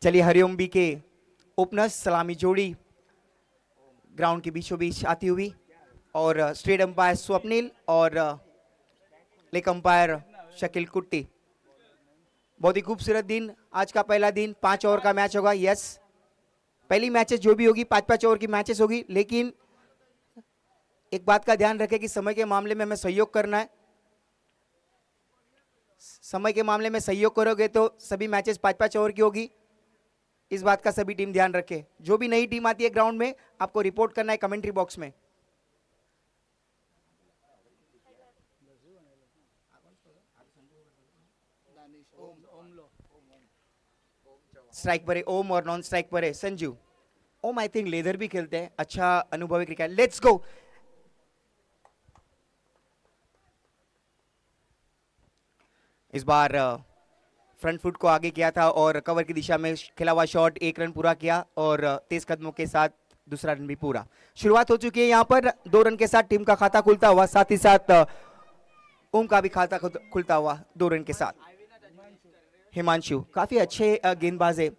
चलिए हरिओम बी के ओपनर्स सलामी जोड़ी ग्राउंड के बीचों बीच आती हुई और स्ट्रेट अंपायर स्वप्निल और लेग अंपायर शकील कुट्टी। बहुत ही खूबसूरत दिन, आज का पहला दिन 5 ओवर का मैच होगा। यस, पहली मैचेस जो भी होगी 5-5 ओवर की मैचेस होगी, लेकिन एक बात का ध्यान रखें कि समय के मामले में हमें सहयोग करना है। समय के मामले में सहयोग करोगे तो सभी मैचेस 5-5 ओवर की होगी। इस बात का सभी टीम ध्यान रखे। जो भी नई टीम आती है ग्राउंड में आपको रिपोर्ट करना है कमेंट्री बॉक्स में। स्ट्राइक पर है ओम और नॉन स्ट्राइक पर है संजू। ओम आई थिंक लेदर भी खेलते हैं, अच्छा अनुभवी क्रिकेट। Let's go. इस बार फ्रंट फुट को आगे किया था और कवर की दिशा में खेला हुआ शॉट, 1 रन पूरा किया और तेज कदमों के साथ दूसरा रन भी पूरा। शुरुआत हो चुकी है यहाँ पर 2 रन के साथ टीम का खाता खुलता हुआ, साथ ही साथ ओम का भी खाता खुलता हुआ 2 रन के साथ। हिमांशु काफी अच्छे गेंदबाज है।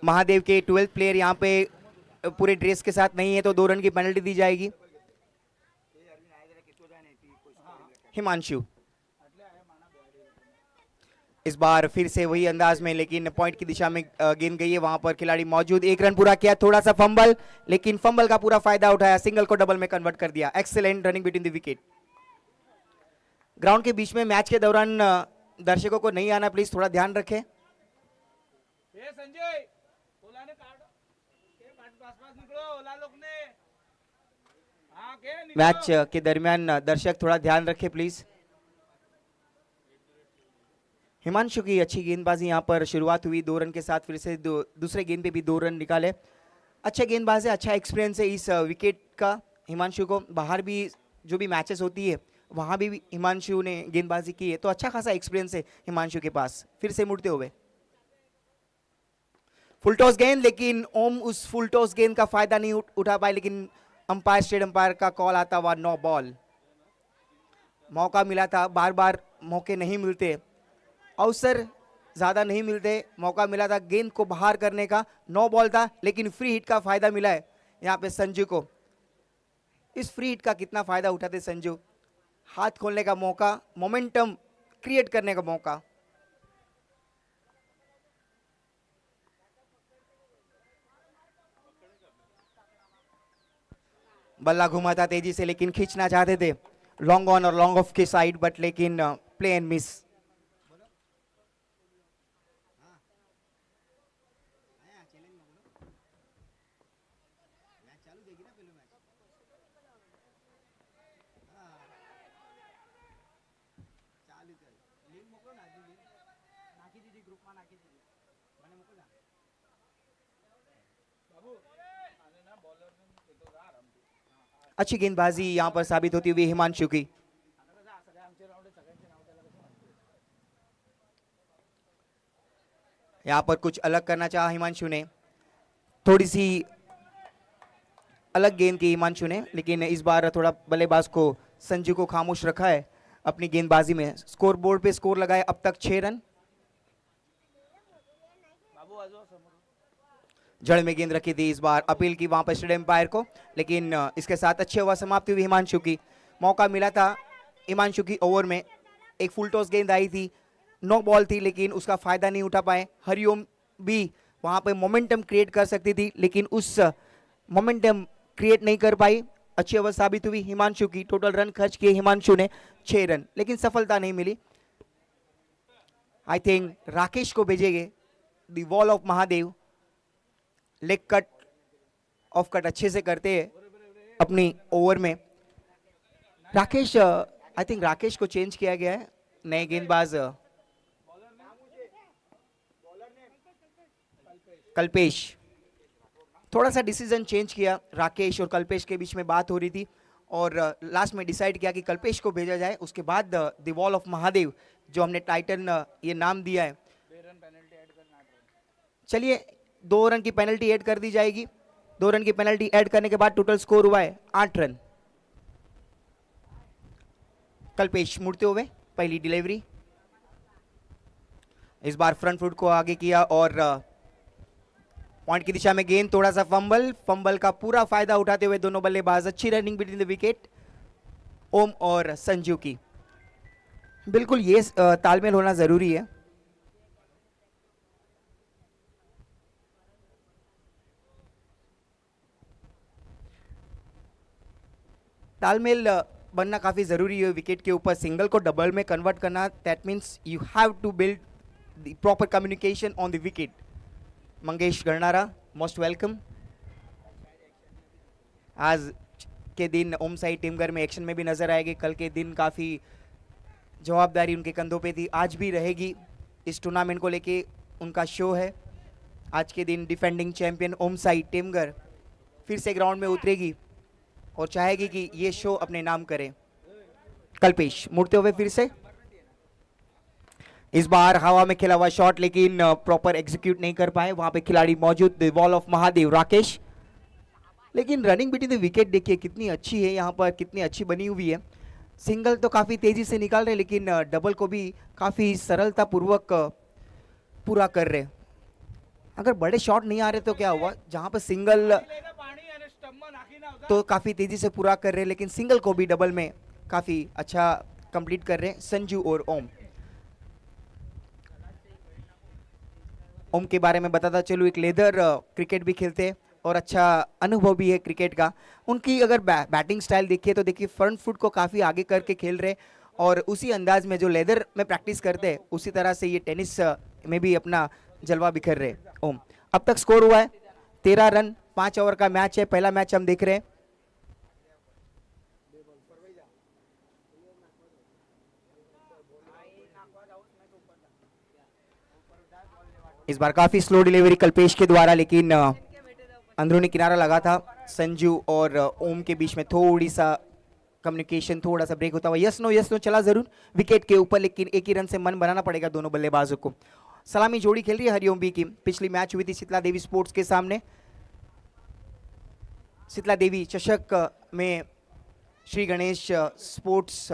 महादेव के 12th प्लेयर यहाँ पे पूरे ड्रेस के साथ नहीं है तो 2 रन की पेनल्टी दी जाएगी। हिमांशु इस बार फिर से वही अंदाज में, लेकिन पॉइंट की दिशा में गेंद गई है, वहां पर खिलाड़ी मौजूद। 1 रन पूरा किया, थोड़ा सा फंबल, लेकिन फंबल का पूरा फायदा उठाया, सिंगल को डबल में कन्वर्ट कर दिया। Excellent running between the wicket. Ground के बीच में मैच के दौरान दर्शकों को नहीं आना, प्लीज थोड़ा ध्यान रखें। मैच के दरमियान दर्शक थोड़ा ध्यान रखें प्लीज। हिमांशु की अच्छी गेंदबाजी यहाँ पर शुरुआत हुई 2 रन के साथ, फिर से दूसरे गेंद पे भी 2 रन निकाले। अच्छा गेंदबाज है, अच्छा एक्सपीरियंस है इस विकेट का हिमांशु को। बाहर भी जो भी मैचेस होती है वहाँ भी हिमांशु ने गेंदबाजी की है, तो अच्छा खासा एक्सपीरियंस है हिमांशु के पास। फिर से मुड़ते हुए फुल टॉस गेंद, लेकिन ओम उस फुल टॉस गेंद का फायदा नहीं उठा पाए, लेकिन अंपायर स्टेट अंपायर का कॉल आता हुआ नो बॉल। मौका मिला था, बार बार मौके नहीं मिलते, अवसर ज्यादा नहीं मिलते, मौका मिला था गेंद को बाहर करने का, 9 बॉल था, लेकिन फ्री हिट का फायदा मिला है यहाँ पे संजू को। इस फ्री हिट का कितना फायदा उठाते संजू? हाथ खोलने का मौका, मोमेंटम क्रिएट करने का मौका। बल्ला घुमा था तेजी से, लेकिन खींचना चाहते थे लॉन्ग ऑन और लॉन्ग ऑफ के साइड, बट लेकिन प्ले एंड मिस। अच्छी गेंदबाजी यहां पर साबित होती हुई हिमांशु की। यहां पर कुछ अलग करना चाहा हिमांशु ने, थोड़ी सी अलग गेंद की हिमांशु ने, लेकिन इस बार थोड़ा बल्लेबाज को संजू को खामोश रखा है अपनी गेंदबाजी में। स्कोर बोर्ड पे स्कोर लगाए अब तक 6 रन। जड़ में गेंद रखी थी, इस बार अपील की वहां पर स्टेट एम्पायर को, लेकिन इसके साथ अच्छी ओवर समाप्ति हुई हिमांशु की। मौका मिला था हिमांशु की ओवर में, एक फुल टॉस गेंद आई थी, 9 बॉल थी, लेकिन उसका फायदा नहीं उठा पाए। हरिओम भी वहां पर मोमेंटम क्रिएट कर सकती थी, लेकिन उस मोमेंटम क्रिएट नहीं कर पाई। अच्छी ओवर साबित हुई हिमांशु की। टोटल रन खर्च किए हिमांशु ने 6 रन, लेकिन सफलता नहीं मिली। आई थिंक राकेश को भेजेंगे the wall of Mahadev. Leg cut off cut अच्छे से करते हैं अपनी ओवर में। राकेश, आई थिंक राकेश को चेंज किया गया है, नए गेंदबाज कल्पेश। थोड़ा सा डिसीजन चेंज किया, राकेश और कल्पेश के बीच में बात हो रही थी और लास्ट में डिसाइड किया कि कल्पेश को भेजा जाए। उसके बाद द वॉल ऑफ महादेव जो हमने टाइटन ये नाम दिया है, चलिए 2 रन की पेनल्टी ऐड कर दी जाएगी। 2 रन की पेनल्टी ऐड करने के बाद टोटल स्कोर हुआ है 8 रन। कल्पेश मुड़ते हुए पहली डिलीवरी, इस बार फ्रंट फुट को आगे किया और पॉइंट की दिशा में गेंद, थोड़ा सा फंबल का पूरा फायदा उठाते हुए दोनों बल्लेबाज, अच्छी रनिंग बिटवीन द विकेट ओम और संजू की। बिल्कुल ये तालमेल होना जरूरी है। तालमेल बनना काफी जरूरी है विकेट के ऊपर। सिंगल को डबल में कन्वर्ट करना, that means you have to build the proper communication on the wicket. Mangesh Garnara, most welcome. आज के दिन ओम साई टीमगर में एक्शन में भी नजर आएगी। कल के दिन काफी जवाबदारी उनके कंधों पे थी, आज भी रहेगी। इस टूर्नामेंट को लेके उनका शो है। आज के दिन डिफेंडिंग चैंपियन ओम साई टीमगर फिर से ग्राउंड में उतरेगी और चाहेगी कि ये शो अपने नाम करे। कल्पेश मुड़ते हुए फिर से, इस बार हवा में खेला हुआ शॉट लेकिन प्रॉपर एग्जीक्यूट नहीं कर पाए। वहां पे खिलाड़ी मौजूद, the wall of Mahadev Rakesh. लेकिन रनिंग बिटवीन द विकेट देखिए कितनी अच्छी है, यहाँ पर कितनी अच्छी बनी हुई है। सिंगल तो काफी तेजी से निकाल रहे, लेकिन डबल को भी काफी सरलता पूर्वक पूरा कर रहे। अगर बड़े शॉट नहीं आ रहे तो क्या हुआ, जहां पर सिंगल तो काफी तेजी से पूरा कर रहे, लेकिन सिंगल को भी डबल में काफी अच्छा कंप्लीट कर रहे संजू और ओम। ओम के बारे में बताता चलूं, एक लेदर क्रिकेट भी खेलते और अच्छा अनुभव भी है क्रिकेट का। उनकी अगर बैटिंग स्टाइल देखिए तो देखिए फ्रंट फुट को काफी आगे करके खेल रहे और उसी अंदाज में जो लेदर में प्रैक्टिस करते हैं उसी तरह से ये टेनिस में भी अपना जलवा बिखर रहे ओम। अब तक स्कोर हुआ है 13 रन, 5 ओवर का मैच है। पहला मैच हम देख रहे हैं। इस बार काफी स्लो डिलीवरी कल्पेश के द्वारा, लेकिन अंदरूनी किनारा लगा था। संजू और ओम के बीच में थोड़ी सा कम्युनिकेशन, थोड़ा सा ब्रेक होता हुआ यस नो चला जरूर विकेट के ऊपर, लेकिन एक ही रन से मन बनाना पड़ेगा दोनों बल्लेबाजों को। सलामी जोड़ी खेल रही है हरिओम बी की। पिछली मैच हुई थी शीतला देवी स्पोर्ट्स के सामने। शीतला देवी चषक में श्री गणेश स्पोर्ट्स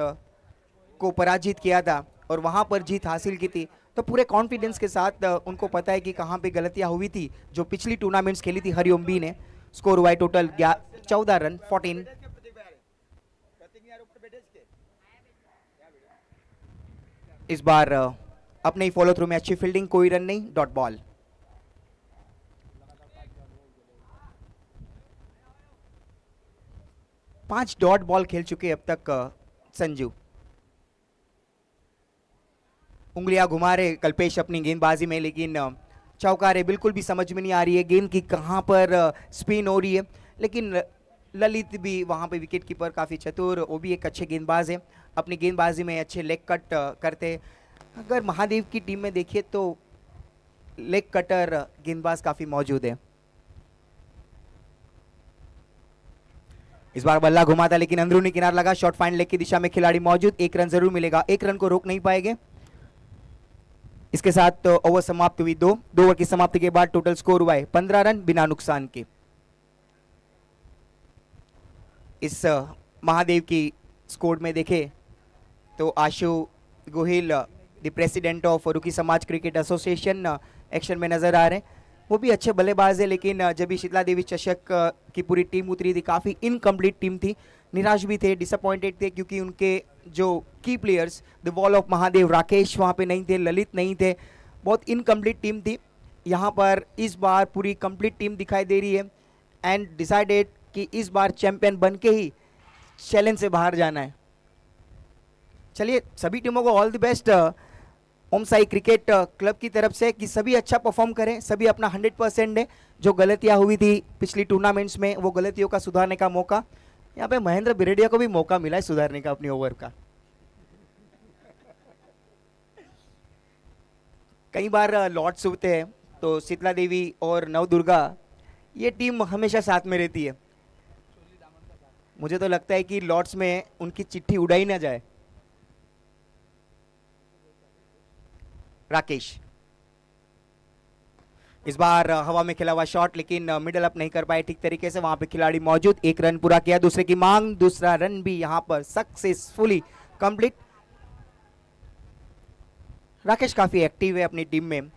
को पराजित किया था और वहां पर जीत हासिल की थी, तो पूरे कॉन्फिडेंस के साथ उनको पता है कि कहां पे गलतियां हुई थी जो पिछली टूर्नामेंट्स खेली थी हरिओम बी ने। स्कोर हुआ है टोटल 14 रन 14। इस बार अपने ही फॉलो थ्रू में अच्छी फील्डिंग, कोई रन नहीं, डॉट बॉल। पांच डॉट बॉल खेल चुके अब तक संजू। उंगलियां घुमा रहे कल्पेश अपनी गेंदबाजी में, लेकिन चौका रहे, बिल्कुल भी समझ में नहीं आ रही है गेंद की कहां पर स्पिन हो रही है। लेकिन ललित भी वहां पे विकेट कीपर काफी चतुर, वो भी एक अच्छे गेंदबाज है, अपनी गेंदबाजी में अच्छे लेग कट करते। अगर महादेव की टीम में देखिए तो लेग कटर गेंदबाज काफी मौजूद है। इस बार बल्ला घुमा था लेकिन अंदरूनी किनारा लगा, शॉर्ट फाइन लेग की दिशा में खिलाड़ी मौजूद, एक रन जरूर मिलेगा, एक रन को रोक नहीं पाएंगे। इसके साथ ओवर समाप्त हुई। दो ओवर की समाप्ति के बाद टोटल स्कोर हुआ है 15 रन बिना नुकसान के। इस महादेव की स्कोर में देखे तो आशु गोहिल, द प्रेसिडेंट ऑफ रुकी समाज क्रिकेट एसोसिएशन, एक्शन में नजर आ रहे हैं। वो भी अच्छे बल्लेबाज है, लेकिन जब भी शीतला देवी चषक की पूरी टीम उतरी थी काफी इनकम्प्लीट टीम थी, निराश भी थे, डिसअपॉइंटेड थे, क्योंकि उनके जो की players the wall of Mahadev Rakesh वहाँ पे नहीं थे, ललित नहीं थे, बहुत इनकम्प्लीट टीम थी। यहाँ पर इस बार पूरी कंप्लीट टीम दिखाई दे रही है एंड डिसाइडेड कि इस बार चैंपियन बन के ही चैलेंज से बाहर जाना है। चलिए सभी टीमों को all the best Om Sai cricket club की तरफ से कि सभी अच्छा परफॉर्म करें, सभी अपना 100% दें। जो गलतियां हुई थी पिछली टूर्नामेंट्स में वो गलतियों का सुधारने का मौका, यहाँ पे महेंद्र बिरेडिया को भी मौका मिला है सुधारने का अपनी ओवर का। कई बार लॉर्ड्स होते हैं तो शीतला देवी और नवदुर्गा ये टीम हमेशा साथ में रहती है। मुझे तो लगता है कि लॉर्ड्स में उनकी चिट्ठी उड़ाई ना जाए। राकेश इस बार हवा में खेला हुआ शॉट, लेकिन मिडल अप नहीं कर पाए ठीक तरीके से। वहां पे खिलाड़ी मौजूद, एक रन पूरा किया, दूसरे की मांग, दूसरा रन भी यहां पर सक्सेसफुली कंप्लीट। राकेश काफ़ी एक्टिव है अपनी टीम में,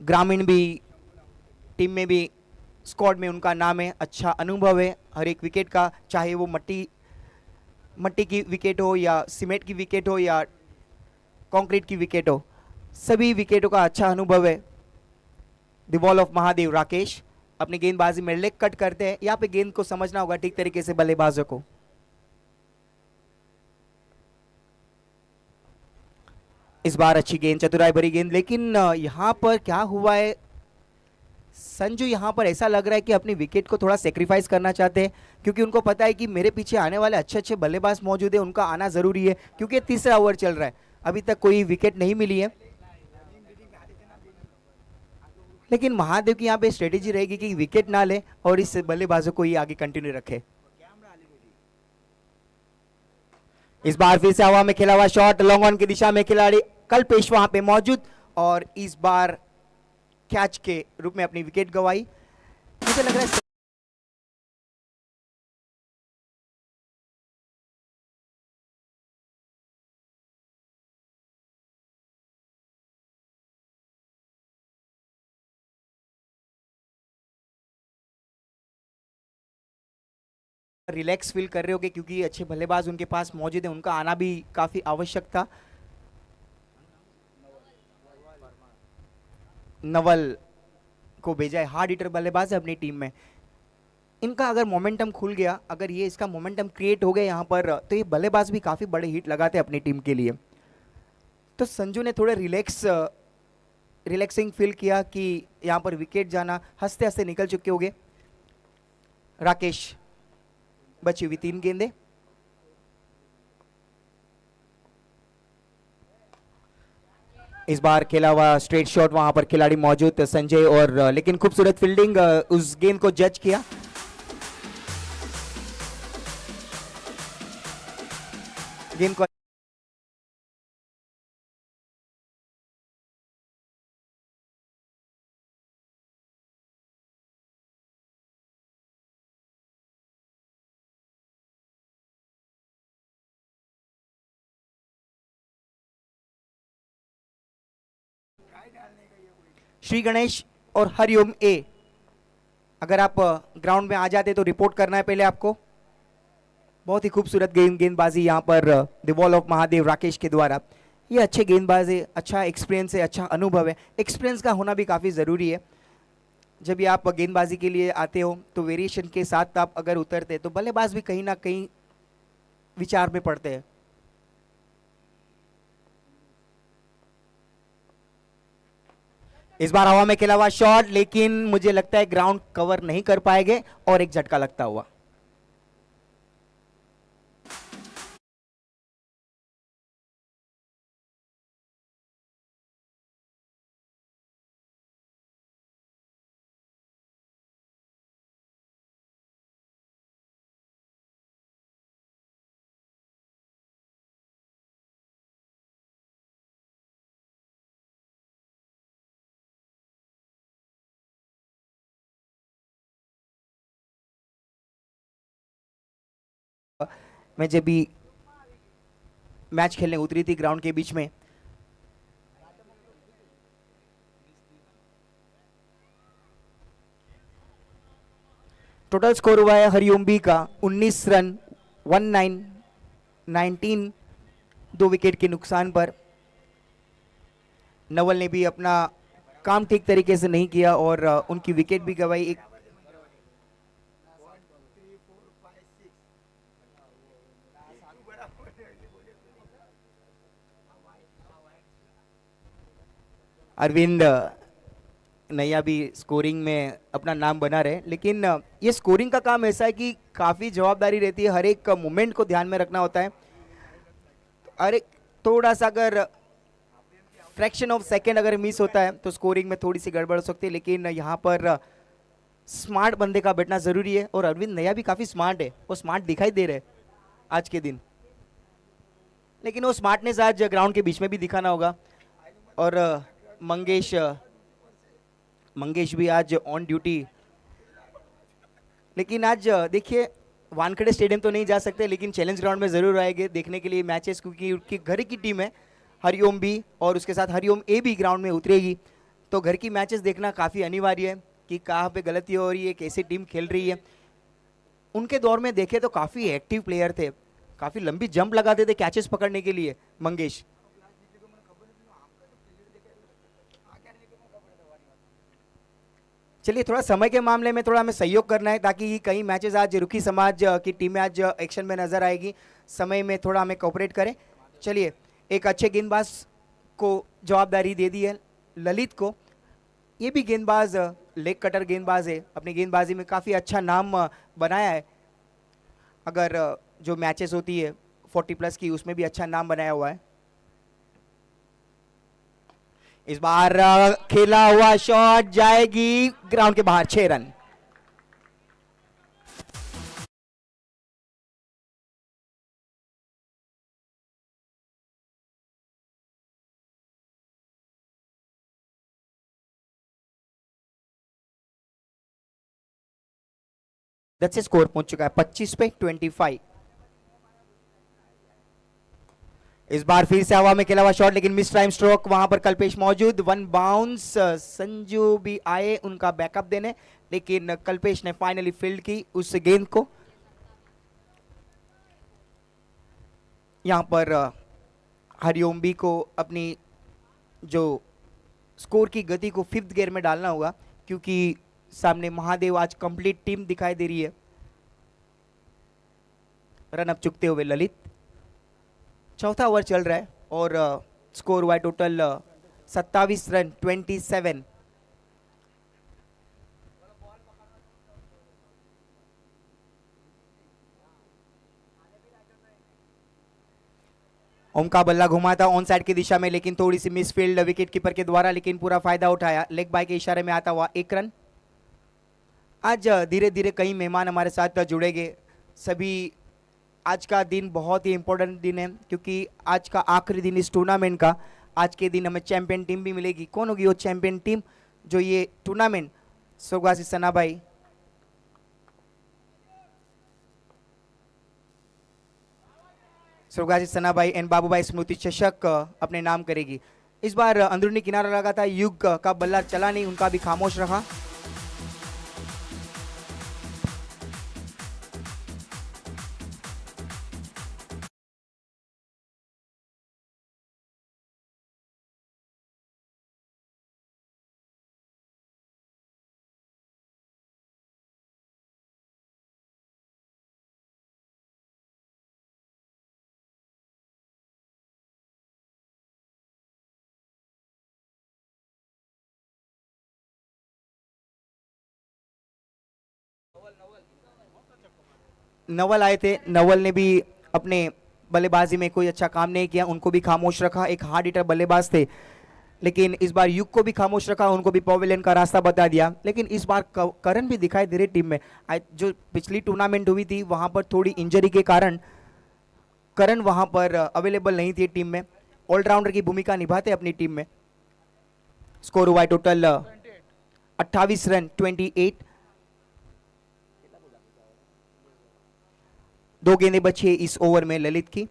ग्रामीण भी टीम में भी, स्क्वाड में उनका नाम है, अच्छा अनुभव है हर एक विकेट का, चाहे वो मट्टी की विकेट हो या सीमेंट की विकेट हो या कंक्रीट की विकेट हो, सभी विकेटों का अच्छा अनुभव है। The ball of Mahadev Rakesh अपनी गेंदबाजी में लेग कट करते हैं। यहाँ पे गेंद को समझना होगा ठीक तरीके से बल्लेबाजों को। इस बार अच्छी गेंद, चतुराई भरी गेंद, लेकिन यहाँ पर क्या हुआ है, संजू यहाँ पर ऐसा लग रहा है कि अपनी विकेट को थोड़ा सेक्रीफाइस करना चाहते हैं, क्योंकि उनको पता है कि मेरे पीछे आने वाले अच्छे अच्छे बल्लेबाज मौजूद है, उनका आना जरूरी है, क्योंकि तीसरा ओवर चल रहा है, अभी तक कोई विकेट नहीं मिली है। लेकिन महादेव की यहाँ पे स्ट्रेटेजी रहेगी कि विकेट ना ले और इस बल्लेबाजों को ही आगे कंटिन्यू रखे। इस बार फिर से हवा में खेला हुआ शॉट, लॉन्ग ऑन की दिशा में खिलाड़ी कल्पेश वहां पे मौजूद, और इस बार कैच के रूप में अपनी विकेट गंवाई। मुझे लग रहा है रिलैक्स फील कर रहे होगे, क्योंकि अच्छे बल्लेबाज उनके पास मौजूद है, उनका आना भी काफी आवश्यक था। नवल को भेजा है, हार्ड हिटर बल्लेबाज है अपनी टीम में। इनका अगर मोमेंटम खुल गया, अगर ये इसका मोमेंटम क्रिएट हो गया यहाँ पर, तो ये बल्लेबाज भी काफी बड़े हिट लगाते हैं अपनी टीम के लिए। तो संजू ने थोड़े रिलैक्सिंग फील किया कि यहाँ पर विकेट जाना हंसते हंसते निकल चुके होंगे। राकेश बची हुई 3 गेंदें। इस बार खेला हुआ स्ट्रेट शॉट, वहां पर खिलाड़ी मौजूद संजय, और लेकिन खूबसूरत फील्डिंग, उस गेंद को जज किया। गेंद को श्री गणेश और हरिओम ए, अगर आप ग्राउंड में आ जाते तो रिपोर्ट करना है पहले आपको। बहुत ही खूबसूरत गेंदबाजी यहाँ पर the ball of Mahadev Rakesh के द्वारा। ये अच्छे गेंदबाज है, अच्छा एक्सपीरियंस है, अच्छा अनुभव है। एक्सपीरियंस का होना भी काफ़ी ज़रूरी है। जब भी आप गेंदबाजी के लिए आते हो तो वेरिएशन के साथ आप अगर उतरते तो बल्लेबाज भी कहीं ना कहीं विचार में पड़ते हैं। इस बार हवा में खेला हुआ शॉट, लेकिन मुझे लगता है ग्राउंड कवर नहीं कर पाएंगे और एक झटका लगता हुआ। मैं जब भी मैच खेलने उतरी थी ग्राउंड के बीच में, टोटल स्कोर हुआ है हरिओम बी का 19 रन 19 2 विकेट के नुकसान पर। नवल ने भी अपना काम ठीक तरीके से नहीं किया और उनकी विकेट भी गंवाई। एक अरविंद नैया भी स्कोरिंग में अपना नाम बना रहे, लेकिन ये स्कोरिंग का काम ऐसा है कि काफ़ी जवाबदारी रहती है, हर एक मोमेंट को ध्यान में रखना होता है। अरे थोड़ा सा अगर फ्रैक्शन ऑफ सेकेंड अगर मिस होता है तो स्कोरिंग में थोड़ी सी गड़बड़ हो सकती है, लेकिन यहाँ पर स्मार्ट बंदे का बैठना ज़रूरी है। और अरविंद नैया भी काफ़ी स्मार्ट है, वो स्मार्ट दिखाई दे रहे हैं आज के दिन, लेकिन वो स्मार्टनेस आज ग्राउंड के बीच में भी दिखाना होगा। और मंगेश भी आज ऑन ड्यूटी, लेकिन आज देखिए वानखेड़े स्टेडियम तो नहीं जा सकते, लेकिन चैलेंज ग्राउंड में ज़रूर आएंगे देखने के लिए मैचेस, क्योंकि उनकी घर की टीम है हरिओम भी, और उसके साथ हरिओम ए भी ग्राउंड में उतरेगी। तो घर की मैचेस देखना काफ़ी अनिवार्य है कि कहाँ पे गलती हो रही है, कैसी टीम खेल रही है। उनके दौर में देखे तो काफ़ी एक्टिव प्लेयर थे, काफ़ी लंबी जंप लगाते थे कैचेस पकड़ने के लिए मंगेश। चलिए, थोड़ा समय के मामले में थोड़ा हमें सहयोग करना है, ताकि कई मैचेस आज रुखी समाज की टीमें आज एक्शन में नजर आएगी। समय में थोड़ा हमें कोऑपरेट करें। चलिए, एक अच्छे गेंदबाज को जवाबदारी दे दी है ललित को। ये भी गेंदबाज लेग कटर गेंदबाज है, अपनी गेंदबाजी में काफ़ी अच्छा नाम बनाया है। अगर जो मैचेस होती है 40+ की, उसमें भी अच्छा नाम बनाया हुआ है। इस बार खेला हुआ शॉट जाएगी ग्राउंड के बाहर, 6 रन। दैट्स ए स्कोर पहुंच चुका है 25 पे 25। इस बार फिर से हवा में खेला हुआ शॉट, लेकिन मिस टाइम स्ट्रोक, वहां पर कल्पेश मौजूद, 1 बाउंस। संजू भी आए उनका बैकअप देने, लेकिन कल्पेश ने फाइनली फील्ड की उस गेंद को। यहां पर हरिओम बी को अपनी जो स्कोर की गति को 5th गियर में डालना होगा, क्योंकि सामने महादेव आज कंप्लीट टीम दिखाई दे रही है। रन अप चुकते हुए ललित, चौथा ओवर चल रहा है और स्कोर हुआ है टोटल 27 रन 27। ओम का बल्ला घुमा था ऑन साइड की दिशा में, लेकिन थोड़ी सी मिस फील्ड विकेट कीपर के द्वारा, लेकिन पूरा फायदा उठाया। लेग बाय के इशारे में आता हुआ 1 रन। आज धीरे धीरे कई मेहमान हमारे साथ जुड़ेंगे सभी। आज का दिन बहुत ही इंपॉर्टेंट दिन है, क्योंकि आज का आखिरी दिन इस टूर्नामेंट का। आज के दिन हमें चैंपियन टीम भी मिलेगी। कौन होगी वो चैंपियन टीम जो ये टूर्नामेंट स्वर्गवासी सनाभाई सनाभाई एंड बाबूभाई स्मृति चषक अपने नाम करेगी। इस बार अंदरूनी किनारा लगा था, युग का बल्ला चला नहीं, उनका भी खामोश रहा। नवल आए थे, नवल ने भी अपने बल्लेबाजी में कोई अच्छा काम नहीं किया, उनको भी खामोश रखा। एक हार्ड हिटर बल्लेबाज थे, लेकिन इस बार युग को भी खामोश रखा, उनको भी पवेलियन का रास्ता बता दिया। लेकिन इस बार करण भी दिखाई दे रहे टीम में। जो पिछली टूर्नामेंट हुई थी वहां पर थोड़ी इंजरी के कारण करण वहां पर अवेलेबल नहीं थे टीम में। ऑलराउंडर की भूमिका निभाते अपनी टीम में। स्कोर हुआ टोटल 28 रन 28। 2 गेंदें बची है इस ओवर में ललित की।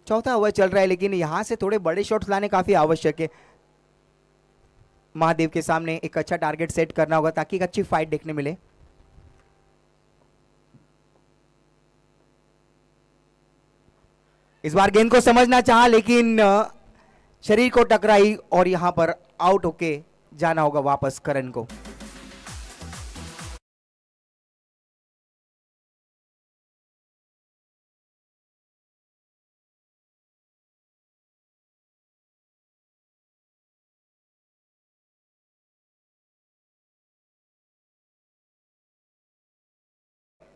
चौथा ओवर चल रहा है, लेकिन यहां से थोड़े बड़े शॉट्स लाने काफी आवश्यक है। महादेव के सामने एक अच्छा टारगेट सेट करना होगा, ताकि एक अच्छी फाइट देखने मिले। इस बार गेंद को समझना चाहा, लेकिन शरीर को टकराई और यहां पर आउट होके जाना होगा वापस करण को।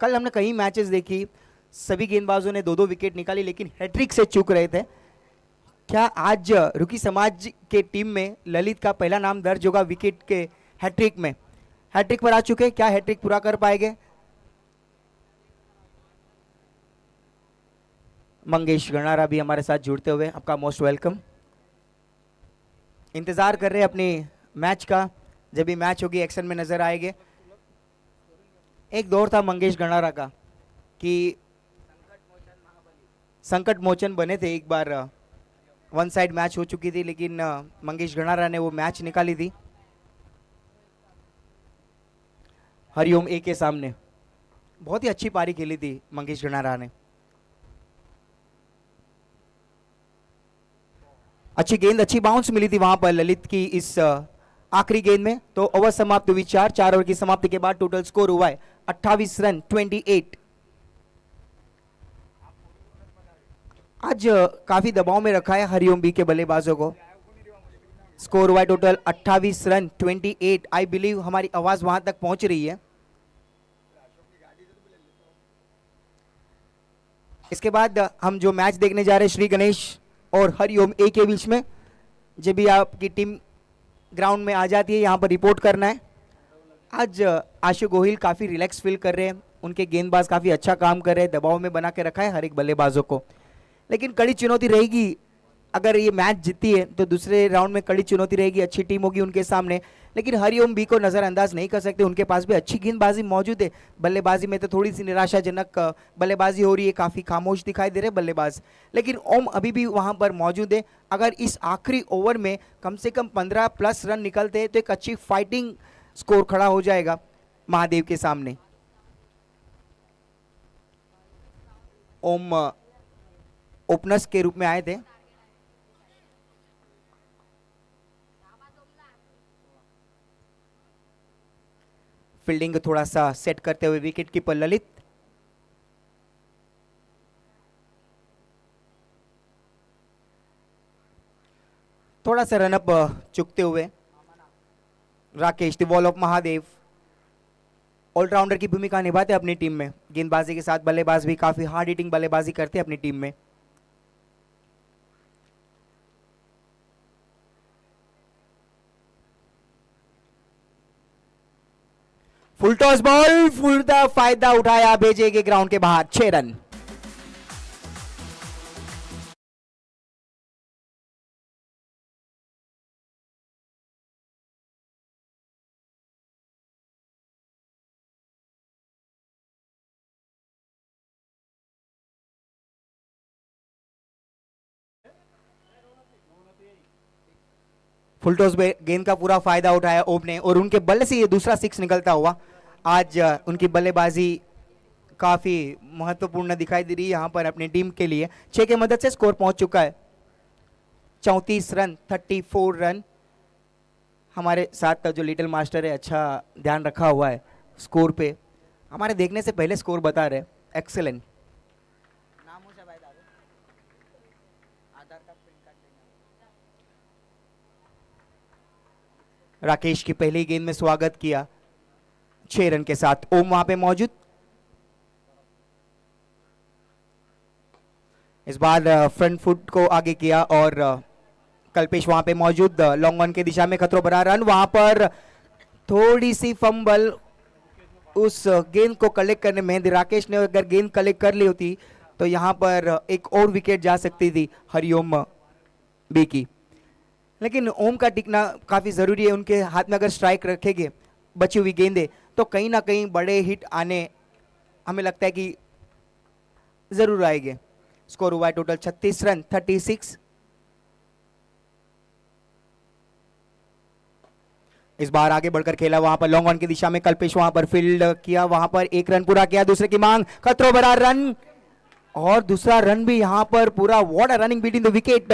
कल हमने कई मैचेस देखी, सभी गेंदबाजों ने 2-2 विकेट निकाली, लेकिन हैट्रिक से चूक रहे थे। क्या आज रुकी समाज के टीम में ललित का पहला नाम दर्ज होगा विकेट के हैट्रिक में? हैट्रिक पर आ चुके, क्या हैट्रिक पूरा कर पाएंगे? मंगेश गणारा भी हमारे साथ जुड़ते हुए आपका मोस्ट वेलकम। इंतजार कर रहे हैं अपने मैच का, जब भी मैच होगी एक्शन में नजर आएंगे। एक दौर था मंगेश गणारा का कि संकट मोचन बने थे एक बार। वन साइड मैच हो चुकी थी, लेकिन मंगेश गणारा ने वो मैच निकाली थी हरिओम ए के सामने। बहुत ही अच्छी पारी खेली थी मंगेश गणारा ने। अच्छी गेंद, अच्छी बाउंस मिली थी वहां पर ललित की इस आखिरी गेंद में। तो ओवर समाप्त हुई 4 ओवर की समाप्ति के बाद टोटल स्कोर हुआ है 28 रन 28। आज काफी दबाव में रखा है हरिओम बी के बल्लेबाजों को। स्कोर हुआ है टोटल 28 रन 28। आई बिलीव हमारी आवाज वहां तक पहुंच रही है। इसके बाद हम जो मैच देखने जा रहे हैं श्री गणेश और हरिओम ए के बीच में, जब भी आपकी टीम ग्राउंड में आ जाती है यहाँ पर रिपोर्ट करना है। आज आशु गोहिल काफ़ी रिलैक्स फील कर रहे हैं, उनके गेंदबाज काफ़ी अच्छा काम कर रहे हैं, दबाव में बना के रखा है हर एक बल्लेबाजों को। लेकिन कड़ी चुनौती रहेगी, अगर ये मैच जीती है तो दूसरे राउंड में कड़ी चुनौती रहेगी, अच्छी टीम होगी उनके सामने। लेकिन हरिओम बी को नज़रअंदाज नहीं कर सकते, उनके पास भी अच्छी गेंदबाजी मौजूद है। बल्लेबाजी में तो थोड़ी सी निराशाजनक बल्लेबाजी हो रही है, काफ़ी खामोश दिखाई दे रहे बल्लेबाज, लेकिन ओम अभी भी वहां पर मौजूद है। अगर इस आखिरी ओवर में कम से कम 15+ रन निकलते हैं तो एक अच्छी फाइटिंग स्कोर खड़ा हो जाएगा महादेव के सामने। ओम ओपनर्स के रूप में आए थे। फील्डिंग थोड़ा सा सेट करते हुए विकेट कीपर ललित। थोड़ा सा रनअप चुकते हुए Rakesh, the wall of Mahadev allrounder की भूमिका निभाते अपनी टीम में। गेंदबाजी के साथ बल्लेबाज भी काफी हार्ड हिटिंग बल्लेबाजी करते अपनी टीम में। Full toss ball, full the फायदा उठाया, भेजेगे ग्राउंड के बाहर, 6 रन। फुल टॉस में गेंद का पूरा फायदा उठाया ओम ने, और उनके बल्ले से ये दूसरा 6 निकलता हुआ। आज उनकी बल्लेबाजी काफी महत्वपूर्ण दिखाई दे रही है यहाँ पर अपनी टीम के लिए। 6 की मदद से स्कोर पहुंच चुका है 34 रन 34 रन। हमारे साथ जो लिटिल मास्टर है, अच्छा ध्यान रखा हुआ है स्कोर पे, हमारे देखने से पहले स्कोर बता रहे। एक्सेलेंट। राकेश की पहली गेंद में स्वागत किया 6 रन के साथ। ओम वहां पे मौजूद। इस बार फ्रंट फुट को आगे किया और कल्पेश वहां पे मौजूद। लॉन्ग ऑन की दिशा में खतरों भरा रन, वहां पर थोड़ी सी फंबल उस गेंद को कलेक्ट करने में। राकेश ने अगर गेंद कलेक्ट कर ली होती तो यहां पर एक और विकेट जा सकती थी हरिओम बी की। लेकिन ओम का टिकना काफी जरूरी है, उनके हाथ में अगर स्ट्राइक रखेंगे बची हुई गेंदें तो कहीं ना कहीं बड़े हिट आने हमें लगता है कि जरूर आएंगे। स्कोर हुआ है टोटल 36 रन 36। इस बार आगे बढ़कर खेला, वहां पर लॉन्ग ऑन की दिशा में कल्पेश वहां पर फील्ड किया, वहां पर 1 रन पूरा किया, दूसरे की मांग, खतरों भरा रन और दूसरा रन भी यहां पर पूरा। What a running between the wicket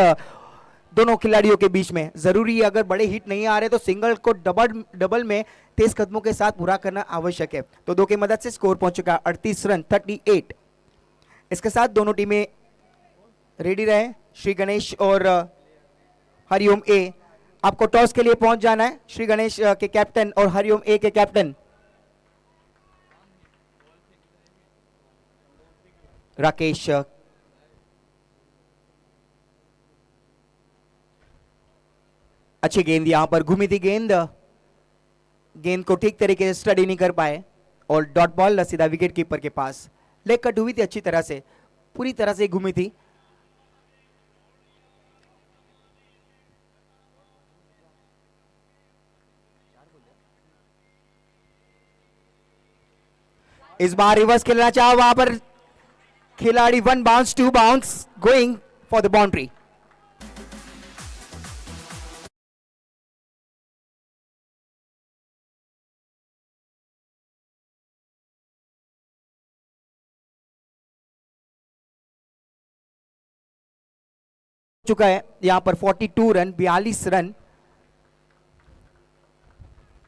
दोनों खिलाड़ियों के बीच में। जरूरी है, अगर बड़े हिट नहीं आ रहे तो सिंगल को डबल में तेज कदमों के साथ पूरा करना आवश्यक है। तो 2 की मदद से स्कोर पहुंच चुका 38 रन 38। इसके साथ दोनों टीमें रेडी रहे, श्री गणेश और हरिओम ए। आपको टॉस के लिए पहुंच जाना है, श्री गणेश के कैप्टन और हरिओम ए के कैप्टन राकेश। अच्छी गेंद यहां पर घूमी थी, गेंद को ठीक तरीके से स्टडी नहीं कर पाए और डॉट बॉल सीधा विकेट कीपर के पास। लेग कट हुई थी अच्छी तरह से, पूरी तरह से घूमी थी। इस बार रिवर्स खेलना चाहा, वहां पर खिलाड़ी 1 bounce 2 bounce going for the boundary. चुका है यहां पर 42 रन, 42 रन।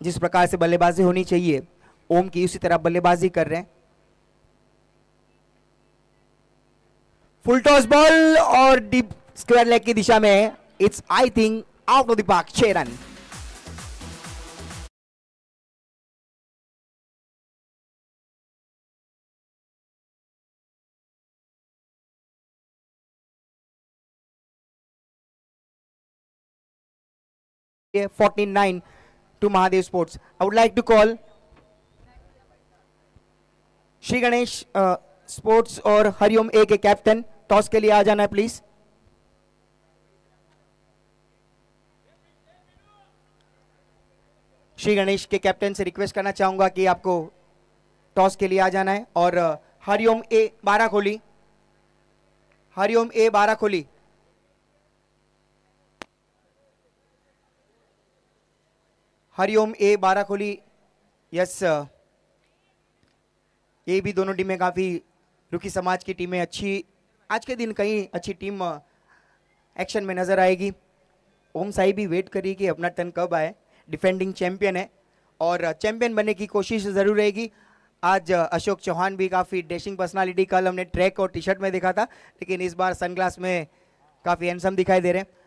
जिस प्रकार से बल्लेबाजी होनी चाहिए ओम की, उसी तरह बल्लेबाजी कर रहे हैं। फुल टॉस बॉल और डीप स्क्वायर लेग की दिशा में, it's I think out of the park, 6 run. ये 49 to Mahadev Sports. I would like to call Shri Ganesh sports और हरिओम ए के कैप्टन, टॉस के लिए आ जाना है प्लीज। श्री गणेश के कैप्टन से रिक्वेस्ट करना चाहूंगा कि आपको टॉस के लिए आ जाना है। और हरिओम ए 12 खोली, हरिओम ए 12 खोली। हरिओम ए 12 खोली। यस, ये भी दोनों टीमें काफी रुकी समाज की टीमें अच्छी, आज के दिन कहीं अच्छी टीम एक्शन में नजर आएगी। ओम साई भी वेट करिए कि अपना टर्न कब आए, डिफेंडिंग चैंपियन है और चैंपियन बनने की कोशिश जरूर रहेगी। आज अशोक चौहान भी काफी डैशिंग पर्सनालिटी, कल हमने ट्रैक और टी शर्ट में देखा था, लेकिन इस बार सनग्लास में काफी हैंडसम दिखाई दे रहे हैं।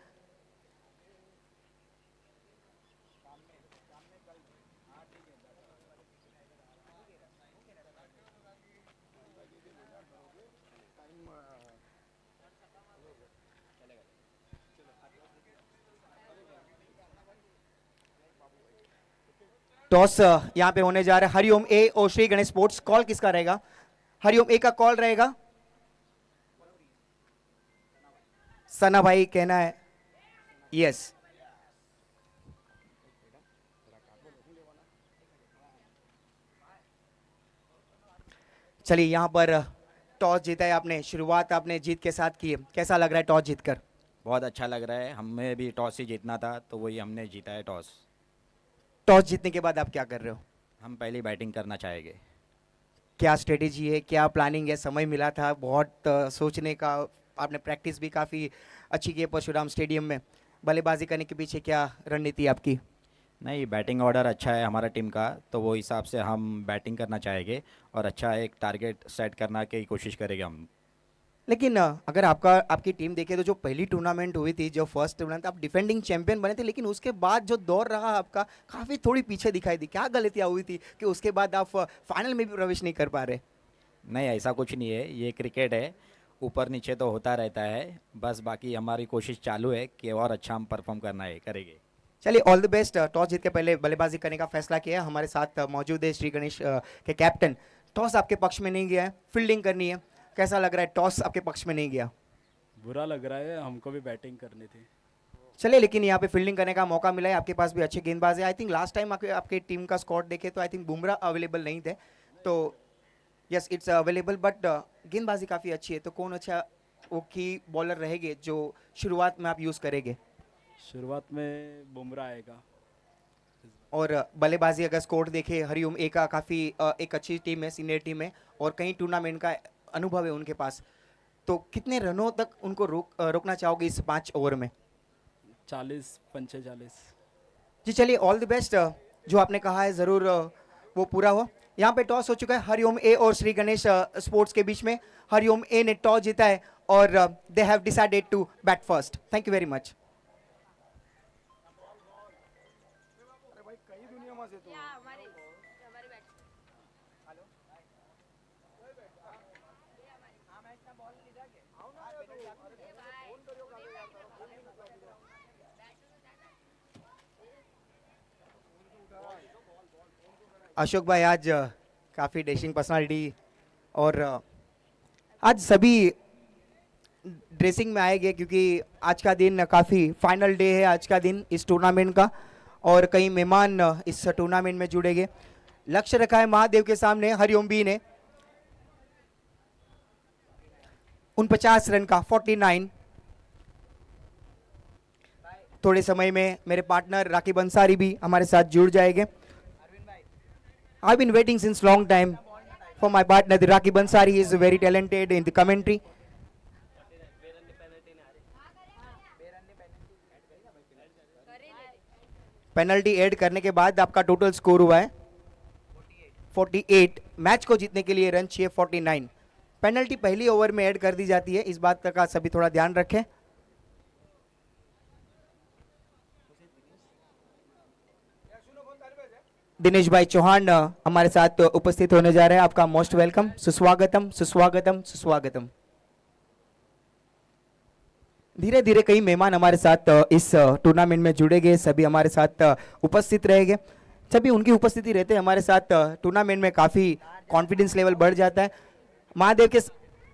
टॉस यहां पे होने जा रहा है हरिओम ए और श्री गणेश स्पोर्ट्स। कॉल किसका रहेगा? हरिओम ए का कॉल रहेगा, सना भाई कहना है यस। चलिए, यहां पर टॉस जीता है आपने, शुरुआत आपने जीत के साथ की है, कैसा लग रहा है टॉस जीतकर? बहुत अच्छा लग रहा है, हमें भी टॉस ही जीतना था तो वही हमने जीता है टॉस। टॉस जीतने के बाद आप क्या कर रहे हो? हम पहली बैटिंग करना चाहेंगे। क्या स्ट्रेटेजी है, क्या प्लानिंग है? समय मिला था बहुत सोचने का, आपने प्रैक्टिस भी काफ़ी अच्छी की है परशुराम स्टेडियम में, बल्लेबाजी करने के पीछे क्या रणनीति है आपकी? नहीं, बैटिंग ऑर्डर अच्छा है हमारा टीम का, तो वो हिसाब से हम बैटिंग करना चाहेंगे और अच्छा एक टारगेट सेट करना की कोशिश करेंगे हम। लेकिन अगर आपकी टीम देखे तो जो पहली टूर्नामेंट हुई थी, जो फर्स्ट टूर्नामेंट, आप डिफेंडिंग चैंपियन बने थे, लेकिन उसके बाद जो दौर रहा आपका काफ़ी थोड़ी पीछे दिखाई दी। क्या गलतियाँ हुई थी कि उसके बाद आप फाइनल में भी प्रवेश नहीं कर पा रहे? नहीं, ऐसा कुछ नहीं है, ये क्रिकेट है, ऊपर नीचे तो होता रहता है, बस बाकी हमारी कोशिश चालू है कि और अच्छा हम परफॉर्म करना है, करेंगे। चलिए, ऑल द बेस्ट। टॉस जीत के पहले बल्लेबाजी करने का फैसला किया है, हमारे साथ मौजूद है श्री गणेश के कैप्टन। टॉस आपके पक्ष में नहीं गया है, फील्डिंग करनी है, कैसा लग रहा है? टॉस आपके पक्ष में नहीं गया, बुरा लग रहा है, हमको भी बैटिंग करनी थी। चलिए, लेकिन यहाँ पे फील्डिंग करने का मौका मिला है, आपके पास भी अच्छे गेंदबाज है। आई थिंक लास्ट टाइम आपके टीम का स्क्वाड देखे तो आई थिंक बुमराह अवेलेबल नहीं थे, तो यस इट्स अवेलेबल, बट गेंदबाजी काफ़ी अच्छी है। तो कौन अच्छा वो की बॉलर रहेंगे जो शुरुआत में आप यूज़ करेंगे? शुरुआत में बुमराह आएगा। और बल्लेबाजी अगर स्कोर देखे, हरिओम ए का काफ़ी एक अच्छी टीम है, सीनियर टीम है और कई टूर्नामेंट का अनुभव है उनके पास, तो कितने रनों तक उनको रोकना चाहोगे इस 5 ओवर में? 40-45। जी चलिए, ऑल द बेस्ट। जो आपने कहा है ज़रूर वो पूरा हो। यहाँ पे टॉस हो चुका है हरिओम ए और श्री गणेश स्पोर्ट्स के बीच में। हरिओम ए ने टॉस जीता है और they have decided to bat first. Thank you very much. Ashok भाई आज काफ़ी डैशिंग पर्सनालिटी और आज सभी ड्रेसिंग में आएंगे क्योंकि आज का दिन काफ़ी फाइनल डे है आज का दिन इस टूर्नामेंट का, और कई मेहमान इस टूर्नामेंट में जुड़ेंगे। लक्ष्य रखा है महादेव के सामने हरिओम बी ने 49 रन का 49। थोड़े समय में मेरे पार्टनर राकीब अंसारी भी हमारे साथ जुड़ जाएंगे। I've been waiting since long time for my partner, the Rakib Ansari. He is very talented in the commentary. Penalty add करने के बाद आपका टोटल स्कोर हुआ है 48। मैच को जीतने के लिए रन चाहिए 49। पेनल्टी पहली ओवर में ऐड कर दी जाती है, इस बात का सभी थोड़ा ध्यान रखें। दिनेश भाई चौहान हमारे साथ उपस्थित होने जा रहे हैं। आपका मोस्ट वेलकम, सुस्वागतम सुस्वागतम सुस्वागतम। धीरे धीरे कई मेहमान हमारे साथ इस टूर्नामेंट में जुड़ेंगे, सभी हमारे साथ उपस्थित रहेंगे। सभी उनकी उपस्थिति रहते हमारे साथ टूर्नामेंट में काफ़ी कॉन्फिडेंस लेवल बढ़ जाता है। महादेव के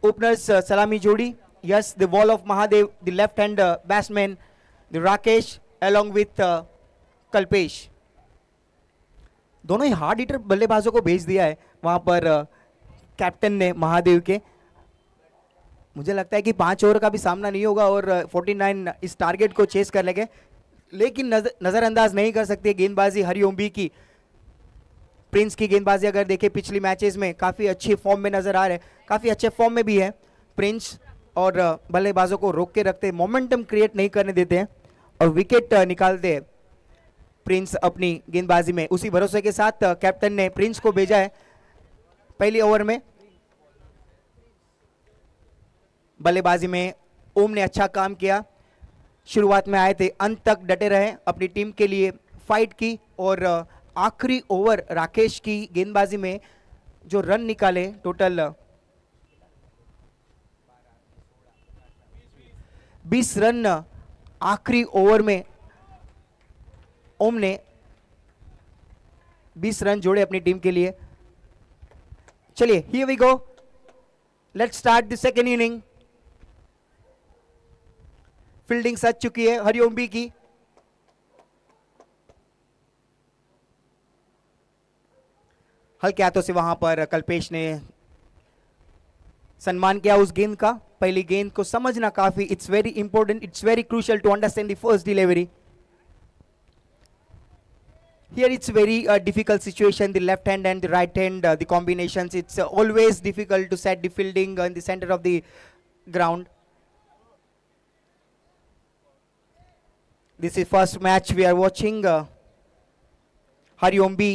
ओपनर्स सलामी जोड़ी, yes the wall of Mahadev, the left hand batsman the Rakesh along with Kalpesh. दोनों ही हार्ड हिटर बल्लेबाजों को भेज दिया है वहां पर कैप्टन ने महादेव के। मुझे लगता है कि 5 ओवर का भी सामना नहीं होगा और 49 इस टारगेट को चेस कर लेंगे, लेकिन नज़रअंदाज नहीं कर सकते गेंदबाजी हरिओम बी की। प्रिंस की गेंदबाजी अगर देखें पिछली मैचेस में काफ़ी अच्छी फॉर्म में नज़र आ रहे हैं, काफ़ी अच्छे फॉर्म में भी है प्रिंस, और बल्लेबाजों को रोक के रखते, मोमेंटम क्रिएट नहीं करने देते हैं और विकेट निकालते हैं प्रिंस अपनी गेंदबाजी में। उसी भरोसे के साथ कैप्टन ने प्रिंस को भेजा है पहली ओवर में। बल्लेबाजी में ओम ने अच्छा काम किया, शुरुआत में आए थे, अंत तक डटे रहे, अपनी टीम के लिए फाइट की और आखिरी ओवर राकेश की गेंदबाजी में जो रन निकाले, टोटल 20 रन आखिरी ओवर में ओम ने 20 रन जोड़े अपनी टीम के लिए। चलिए here we go, let's start the second inning. Fielding सच चुकी है हरिओम बी की। हल्के हाथों से वहां पर कल्पेश ने सम्मान किया उस गेंद का। पहली गेंद को समझना काफी, it's very important, it's very crucial to understand the first delivery. Here it's very difficult situation, the left hand and the right hand, the combinations. It's always difficult to set the fielding in the center of the ground. This is first match we are watching, Hariom B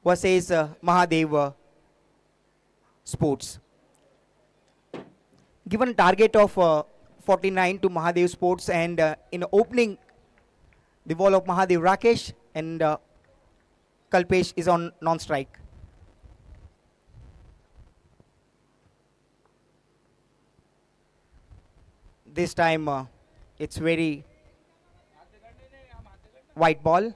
versus Mahadev Sports. Given a target of 49 to Mahadev Sports, and in opening the ball of Mahadev Rakesh, and Kalpesh is on non-strike. This time it's very white ball.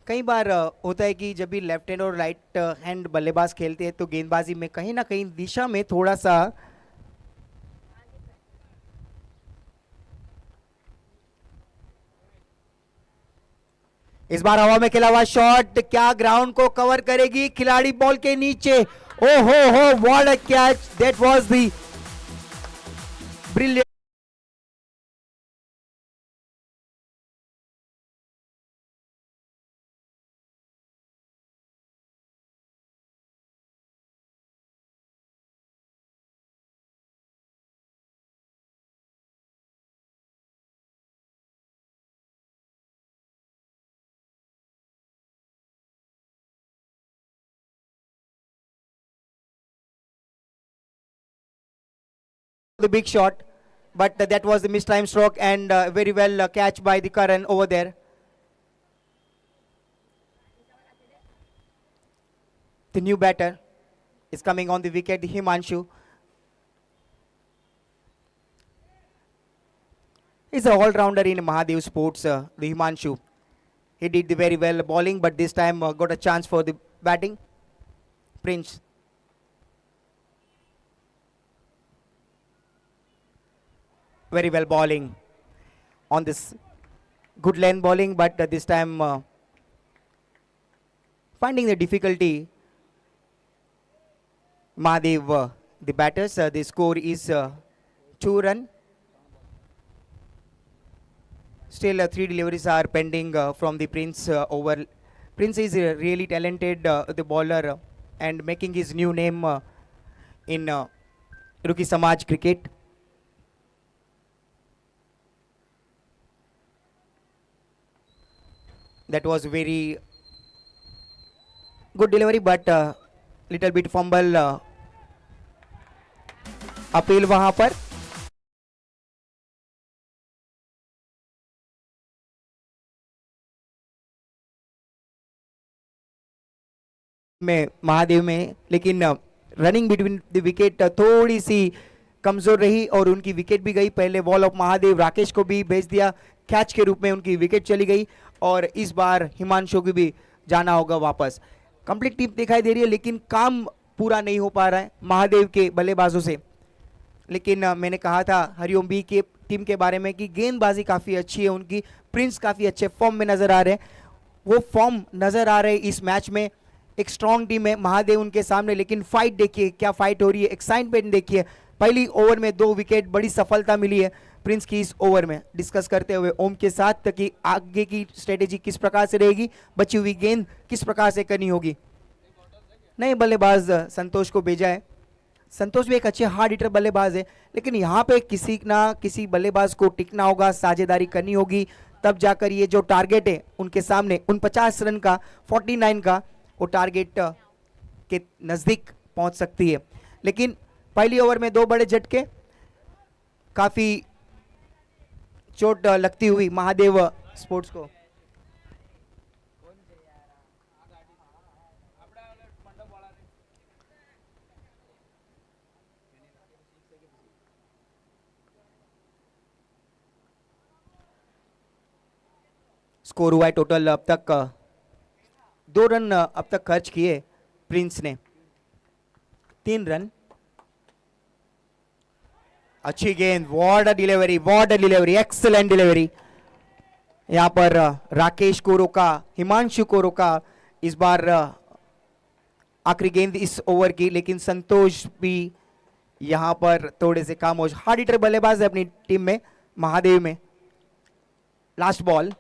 कई बार होता है कि जब भी left hand और right hand बल्लेबाज खेलते हैं तो गेंदबाजी में कहीं ना कहीं दिशा में थोड़ा सा इस बार हवा में खेला हुआ शॉट क्या ग्राउंड को कवर करेगी, खिलाड़ी बॉल के नीचे, ओ हो what a catch, that was the brilliant. The big shot, but that was the mistime stroke and very well catch by the Karan over there. The new batter is coming on the wicket, the Himanshu. He's an all-rounder in Mahadev Sports, the Himanshu. He did the very well bowling, but this time got a chance for the batting. Prince. Very well bowling on this good lane bowling, but this time finding the difficulty Mahadev, the batters, the score is 2 run. Still, 3 deliveries are pending from the Prince over. Prince is really talented, the bowler, and making his new name in Rookie Samaj cricket. That was very good delivery, but little bit fumble appeal वहां पर. में महादेव में, लेकिन running between the wicket थोड़ी सी कमजोर रही और उनकी विकेट भी गई. पहले बॉल ऑफ महादेव राकेश को भी भेज दिया, कैच के रूप में उनकी विकेट चली गई और इस बार हिमांशु को भी जाना होगा वापस. कंप्लीट टीम दिखाई दे रही है लेकिन काम पूरा नहीं हो पा रहा है महादेव के बल्लेबाजों से. लेकिन मैंने कहा था हरिओम बी के टीम के बारे में कि गेंदबाजी काफ़ी अच्छी है उनकी. प्रिंस काफ़ी अच्छे फॉर्म में नज़र आ रहे हैं, वो फॉर्म नज़र आ रहे हैं इस मैच में. एक स्ट्रॉन्ग टीम है महादेव उनके सामने, लेकिन फाइट देखिए क्या फाइट हो रही है, एक्साइटमेंट देखिए. पहली ओवर में 2 विकेट, बड़ी सफलता मिली है प्रिंस की इस ओवर में. डिस्कस करते हुए ओम के साथ कि आगे की स्ट्रेटेजी किस प्रकार से रहेगी, बची हुई गेंद किस प्रकार से करनी होगी. नए बल्लेबाज संतोष को भेजा है. संतोष भी एक अच्छे हार्ड हिटर बल्लेबाज है, लेकिन यहाँ पे किसी ना किसी बल्लेबाज को टिकना होगा, साझेदारी करनी होगी, तब जाकर ये जो टारगेट है उनके सामने 49 रन का, 49 का, वो टारगेट के नज़दीक पहुंच सकती है. लेकिन पहली ओवर में 2 बड़े झटके, काफ़ी चोट लगती हुई महादेव स्पोर्ट्स को. स्कोर हुआ है टोटल अब तक 2 रन अब तक खर्च किए प्रिंस ने, 3 रन. अच्छी गेंद, what a delivery, excellent delivery. यहाँ पर राकेश को रोका, हिमांशु को रोका इस बार आखिरी गेंद इस ओवर की. लेकिन संतोष भी यहाँ पर थोड़े से खामोश. हार्ड हिटर बल्लेबाज है अपनी टीम में महादेव में. लास्ट बॉल,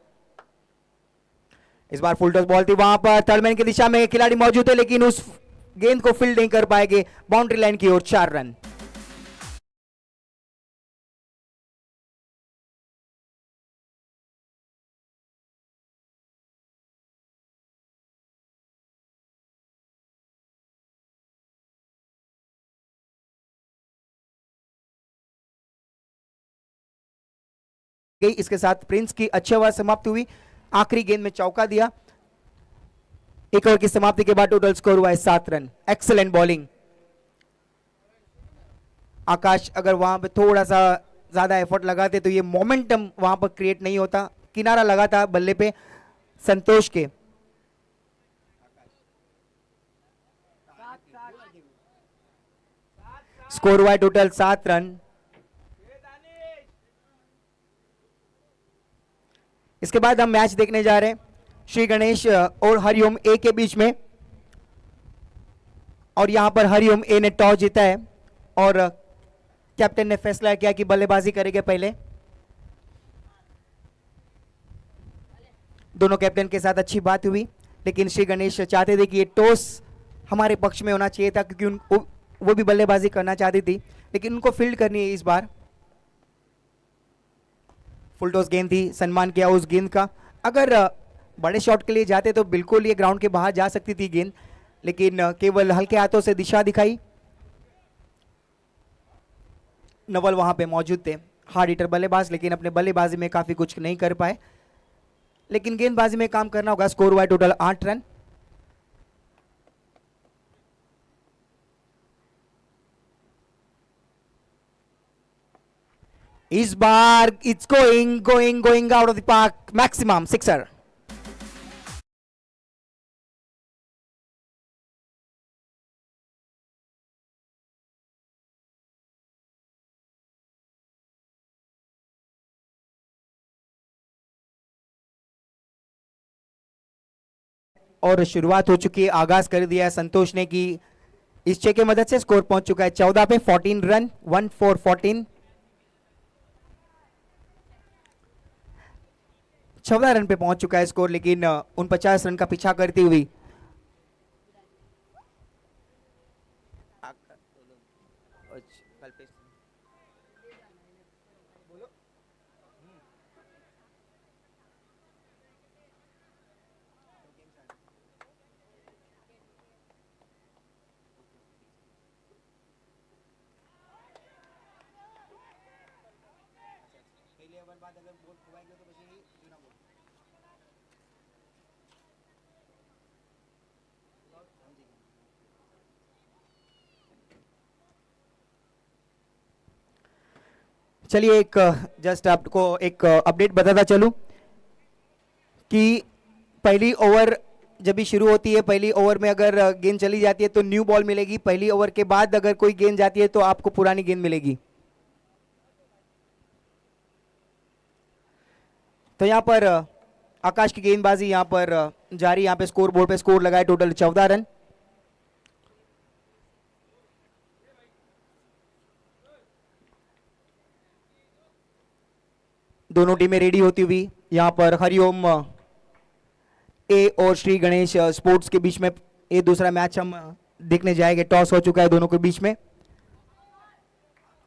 इस बार फुल टॉस बॉल थी, वहां पर थर्डमैन की दिशा में खिलाड़ी मौजूद है लेकिन उस गेंद को फील्ड नहीं कर पाएंगे. बाउंड्री लाइन की ओर 4 रन. इसके साथ प्रिंस की अच्छी ओवर समाप्त हुई. आखिरी गेंद में चौका दिया. 1 ओवर की समाप्ति के बाद टोटल स्कोर हुआ है 7 रन. Excellent bowling. आकाश अगर वहां पे थोड़ा सा ज्यादा एफर्ट लगाते तो ये मोमेंटम वहां पर क्रिएट नहीं होता. किनारा लगा था बल्ले पे संतोष के. स्कोर हुआ है टोटल 7 रन. इसके बाद हम मैच देखने जा रहे हैं श्री गणेश और हरिओम ए के बीच में. और यहां पर हरिओम ए ने टॉस जीता है और कैप्टन ने फैसला किया कि बल्लेबाजी करेंगे पहले. दोनों कैप्टन के साथ अच्छी बात हुई, लेकिन श्री गणेश चाहते थे कि ये टॉस हमारे पक्ष में होना चाहिए था, क्योंकि वो भी बल्लेबाजी करना चाहती थी, लेकिन उनको फील्ड करनी है इस बार. फुल टॉस गेंद थी, सम्मान किया उस गेंद का. अगर बड़े शॉट के लिए जाते तो बिल्कुल ये ग्राउंड के बाहर जा सकती थी गेंद, लेकिन केवल हल्के हाथों से दिशा दिखाई. नवल वहां पे मौजूद थे, हार्ड हिटर बल्लेबाज, लेकिन अपने बल्लेबाजी में काफी कुछ नहीं कर पाए. लेकिन गेंदबाजी में काम करना होगा. स्कोर हुआ है टोटल 8 रन. इस बार it's going out of the park, maximum sixer. और शुरुआत हो चुकी है, आगाज कर दिया है संतोष ने कि इस छह की मदद से स्कोर पहुंच चुका है 14 पे 14 रन 14 14 रन पे पहुंच चुका है स्कोर, लेकिन 49 रन का पीछा करती हुई चलिए एक जस्ट आपको एक अपडेट बताता चलूं कि पहली ओवर जब भी शुरू होती है, पहली ओवर में अगर गेंद चली जाती है तो न्यू बॉल मिलेगी। पहली ओवर के बाद अगर कोई गेंद जाती है तो आपको पुरानी गेंद मिलेगी। तो यहां पर आकाश की गेंदबाजी यहां पर जारी। यहां पे स्कोर बोर्ड पे स्कोर लगाए टोटल 14 रन। दोनों टीमें रेडी होती हुई यहां पर हरिओम ए और श्री गणेश स्पोर्ट्स के बीच में ये दूसरा मैच हम देखने जाएंगे। टॉस हो चुका है दोनों के बीच में।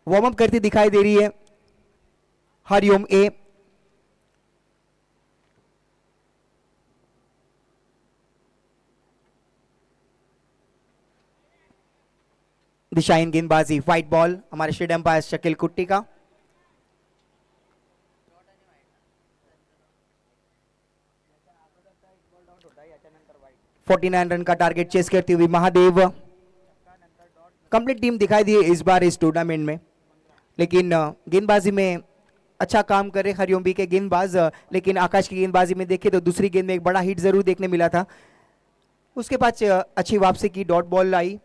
वार्म अप करती दिखाई दे रही है हरिओम ए। दिशाहीन गेंदबाजी, व्हाइट बॉल हमारे स्टेट एम्पायर शकील कुट्टी का। फोर्टी 49 रन का टारगेट चेस करती हुई महादेव। कंप्लीट टीम दिखाई दी इस बार इस टूर्नामेंट में, लेकिन गेंदबाजी में अच्छा काम कर रहे हरिओम बी के गेंदबाज। लेकिन आकाश की गेंदबाजी में देखें तो दूसरी गेंद में एक बड़ा हिट जरूर देखने मिला था। उसके बाद अच्छी वापसी की, डॉट बॉल आई।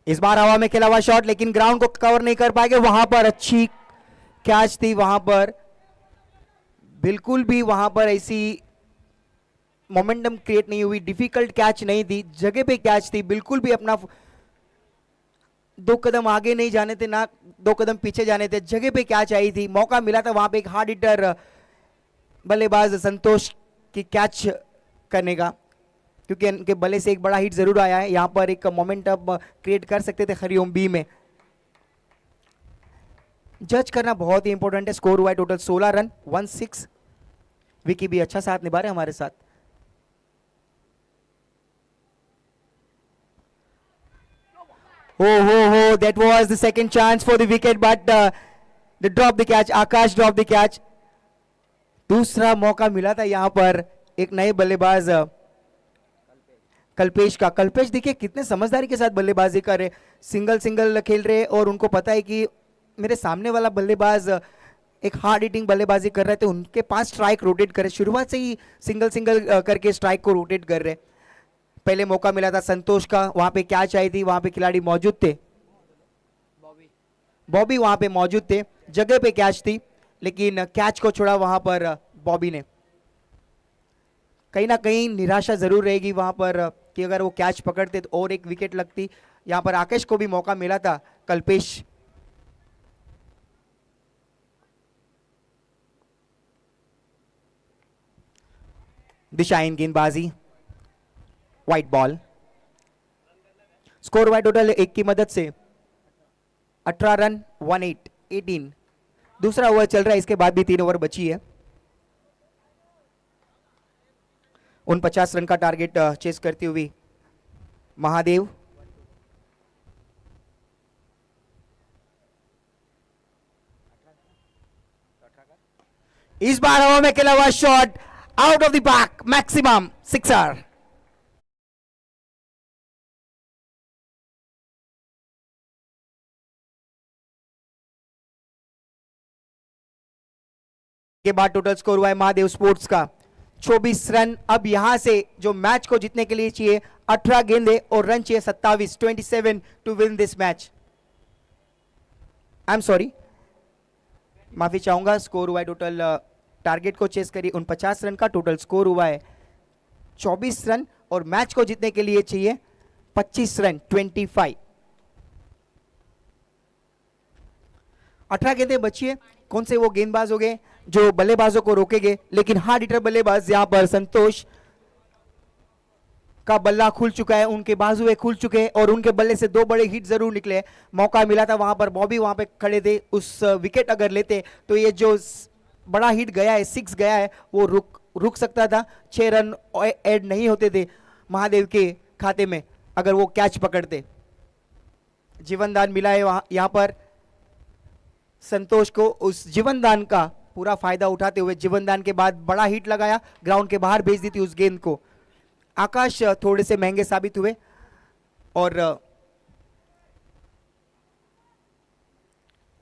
इस बार हवा में खेला हुआ शॉट, लेकिन ग्राउंड को कवर नहीं कर पाएंगे। वहां पर अच्छी कैच थी, वहां पर बिल्कुल भी वहां पर ऐसी मोमेंटम क्रिएट नहीं हुई। डिफिकल्ट कैच नहीं थी, जगह पे कैच थी। बिल्कुल भी अपना 2 कदम आगे नहीं जाने थे, ना 2 कदम पीछे जाने थे। जगह पे कैच आई थी, मौका मिला था वहां पे एक हार्ड हिटर बल्लेबाज संतोष की कैच करने का, क्योंकि उनके बल्ले से एक बड़ा हिट जरूर आया है। यहां पर एक मोमेंटम क्रिएट कर सकते थे हरिओम बी में। जज करना बहुत ही इंपॉर्टेंट है। स्कोर हुआ है टोटल 16 रन 16। विकी भी अच्छा साथ निभा रहे हमारे साथ। हो that was the second chance for the wicket, but the drop the catch. Akash drop the catch. दूसरा मौका मिला था यहां पर एक नए बल्लेबाज कल्पेश का। कल्पेश देखिए कितने समझदारी के साथ बल्लेबाजी कर रहे, सिंगल सिंगल खेल रहे और उनको पता है कि मेरे सामने वाला बल्लेबाज एक हार्ड हिटिंग बल्लेबाजी कर रहे थे, उनके पास स्ट्राइक रोटेट करे। शुरुआत से ही सिंगल सिंगल करके स्ट्राइक को रोटेट कर रहे। पहले मौका मिला था संतोष का, वहां पे कैच आई थी, वहां पे खिलाड़ी मौजूद थे, बॉबी वहां पे मौजूद थे, जगह पे कैच थी, लेकिन कैच को छोड़ा वहां पर बॉबी ने। कहीं ना कहीं निराशा जरूर रहेगी वहां पर कि अगर वो कैच पकड़ते तो और एक विकेट लगती। यहां पर आकाश को भी मौका मिला था, कल्पेश दिशाहीन गेंदबाजी, व्हाइट बॉल। स्कोर हुआ टोटल 1 की मदद से 18 रन 18। दूसरा ओवर चल रहा है, इसके बाद भी 3 ओवर बची है। 49 रन का टारगेट चेस करती हुई महादेव। इस बार हवा में खेला हुआ shot out of the park, maximum sixer. के बाद टोटल स्कोर हुआ है महादेव स्पोर्ट्स का 24 रन। अब यहां से जो मैच को जीतने के लिए चाहिए 18 गेंदे और रन चाहिए 27, 27 to win this match. I am sorry, माफी चाहूंगा। स्कोर हुआ है टोटल टारगेट को चेस करी। 49 रन का टोटल स्कोर हुआ है 24 रन और मैच को जीतने के लिए चाहिए 25 रन 25। 18 गेंदें बची है। कौन से वो गेंदबाज हो गए जो बल्लेबाजों को रोकेंगे, लेकिन हार्ड हिटर बल्लेबाज यहां पर संतोष का बल्ला खुल चुका है, उनके बाजुए खुल चुके हैं और उनके बल्ले से 2 बड़े हिट जरूर निकले। मौका मिला था वहां पर, बॉबी वहां पे खड़े थे, उस विकेट अगर लेते तो ये जो बड़ा हिट गया है, 6 गया है, वो रुक सकता था। 6 रन ऐड नहीं होते थे महादेव के खाते में अगर वो कैच पकड़ते। जीवनदान मिला है वहां, यहां पर संतोष को उस जीवनदान का पूरा फायदा उठाते हुए जीवनदान के बाद बड़ा हिट लगाया, ग्राउंड के बाहर भेज दी थी उस गेंद को। आकाश थोड़े से महंगे साबित हुए और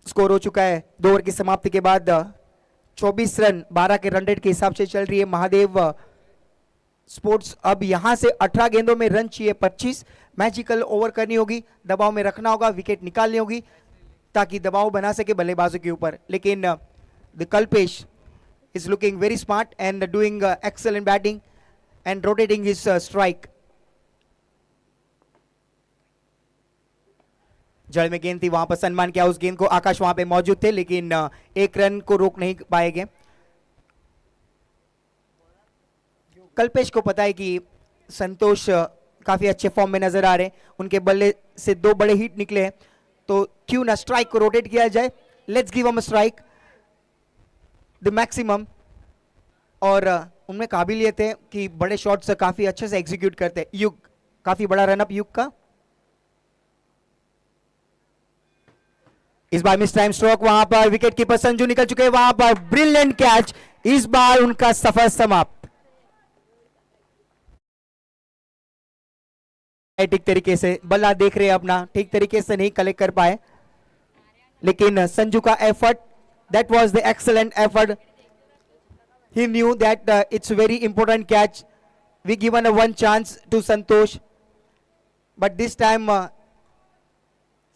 स्कोर हो चुका है 2 ओवर की समाप्ति के बाद 24 रन 12 के रन रेट के हिसाब से चल रही है महादेव स्पोर्ट्स। अब यहां से 18 गेंदों में रन चाहिए 25। मैजिकल ओवर करनी होगी, दबाव में रखना होगा, विकेट निकालनी होगी ताकि दबाव बना सके बल्लेबाजों के ऊपर। लेकिन the Kalpesh is looking very smart and doing excellent batting and rotating his strike. जड़ में गेंद थी, वहां पर सम्मान किया उस गेंद को। आकाश वहां पे मौजूद थे लेकिन 1 रन को रोक नहीं पाएंगे। कल्पेश को पता है कि संतोष काफी अच्छे फॉर्म में नजर आ रहे हैं, उनके बल्ले से 2 बड़े हिट निकले हैं, तो क्यों ना स्ट्राइक को रोटेट किया जाए। Let's give him a strike the maximum. और उनमें काबिलियत है कि बड़े शॉट्स काफी अच्छे से एग्जीक्यूट करते हैं। युग, काफी बड़ा रनअप युग का। इस बार मिस टाइम स्ट्रोक, वहां पर विकेट कीपर संजू निकल चुके हैं, वहां पर ब्रिलियंट कैच, इस बार उनका सफर समाप्त। ठीक तरीके से बल्ला देख रहे हैं अपना, ठीक तरीके से नहीं कलेक्ट कर पाए, लेकिन संजू का effort, that was the excellent effort. He knew that it's a very important catch. We given a 1 chance to Santosh, but this time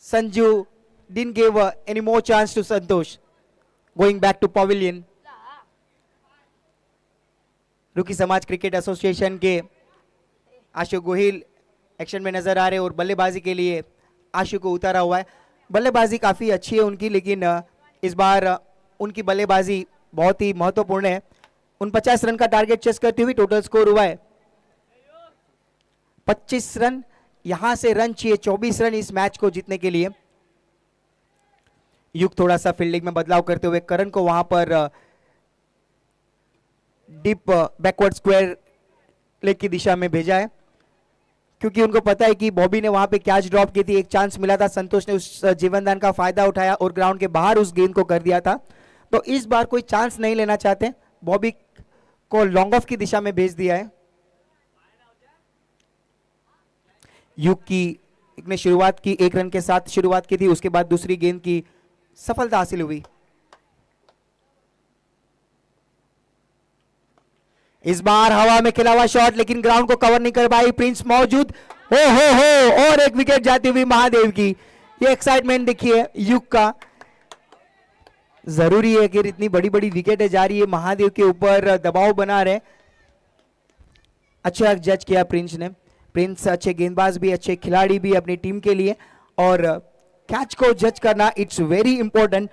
Sanju didn't give any more chance to Santosh. Going back to pavilion. रुकी समाज cricket association के आशु Gohil action में नजर आ रहे और बल्लेबाजी के लिए आशु को उतारा हुआ है। बल्लेबाजी काफी अच्छी है उनकी, लेकिन इस बार उनकी बल्लेबाजी बहुत ही महत्वपूर्ण है। 49 रन का टारगेट चेस करते हुए टोटल स्कोर हुआ है 25 रन। यहां से रन चाहिए 24 रन इस मैच को जीतने के लिए। युग थोड़ा सा फील्डिंग में बदलाव करते हुए करण को वहां पर डीप बैकवर्ड स्क्वायर लेग की दिशा में भेजा है, क्योंकि उनको पता है कि बॉबी ने वहां पे कैच ड्रॉप की थी, एक चांस मिला था, संतोष ने उस जीवनदान का फायदा उठाया और ग्राउंड के बाहर उस गेंद को कर दिया था। तो इस बार कोई चांस नहीं लेना चाहते, बॉबी को लॉन्ग ऑफ की दिशा में भेज दिया है। युग की ने शुरुआत की, 1 रन के साथ शुरुआत की थी, उसके बाद दूसरी गेंद की सफलता हासिल हुई। इस बार हवा में खिला हुआ शॉट, लेकिन ग्राउंड को कवर नहीं कर पाई। प्रिंस मौजूद, हो और एक विकेट जाती हुई महादेव की। ये एक्साइटमेंट देखिए युग का। जरूरी है कि इतनी बड़ी बड़ी विकेटें जा रही है, महादेव के ऊपर दबाव बना रहे। अच्छा जज किया प्रिंस ने। प्रिंस अच्छे गेंदबाज भी, अच्छे खिलाड़ी भी अपनी टीम के लिए, और कैच को जज करना इट्स वेरी इंपॉर्टेंट।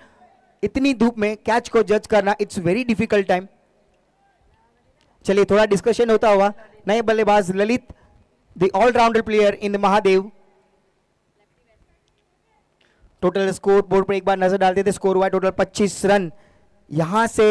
इतनी धूप में कैच को जज करना इट्स वेरी डिफिकल्ट टाइम। चलिए थोड़ा डिस्कशन होता हुआ नए बल्लेबाज Lalit, the allrounder player in the Mahadev. Total score board पर एक बार नजर डालते थे, स्कोर हुआ टोटल 25 रन। यहां से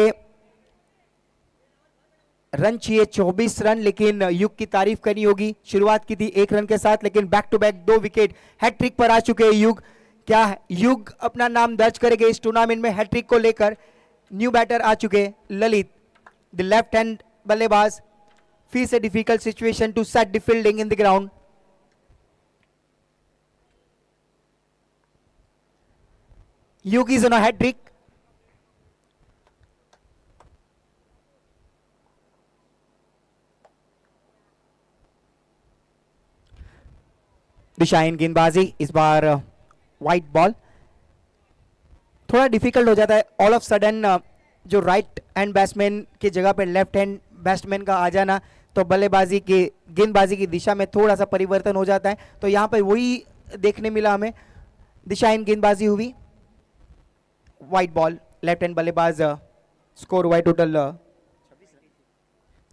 रन चाहिए 24 रन, लेकिन युग की तारीफ करनी होगी। शुरुआत की थी 1 रन के साथ, लेकिन back to back 2 wicket, hat trick पर आ चुके हैं युग। क्या युग अपना नाम दर्ज करेंगे इस टूर्नामेंट में हैट्रिक को लेकर? न्यू बैटर आ चुके ललित, द लेफ्ट हैंड बल्लेबाज, face a difficult situation to set the fielding in the ground. Yug is on a hat trick. दिशाहीन गेंदबाजी, इस बार वाइट बॉल। थोड़ा डिफिकल्ट हो जाता है, ऑल ऑफ सडन जो राइट हैंड बैट्समैन की जगह पे लेफ्ट हैंड बैट्समैन का आ जाना, तो बल्लेबाजी की गेंदबाजी की दिशा में थोड़ा सा परिवर्तन हो जाता है। तो यहाँ पे वही देखने मिला हमें, दिशाहीन गेंदबाजी हुई। वाइट बॉल, लेफ्ट हैंड बल्लेबाज, स्कोर हुआ टोटल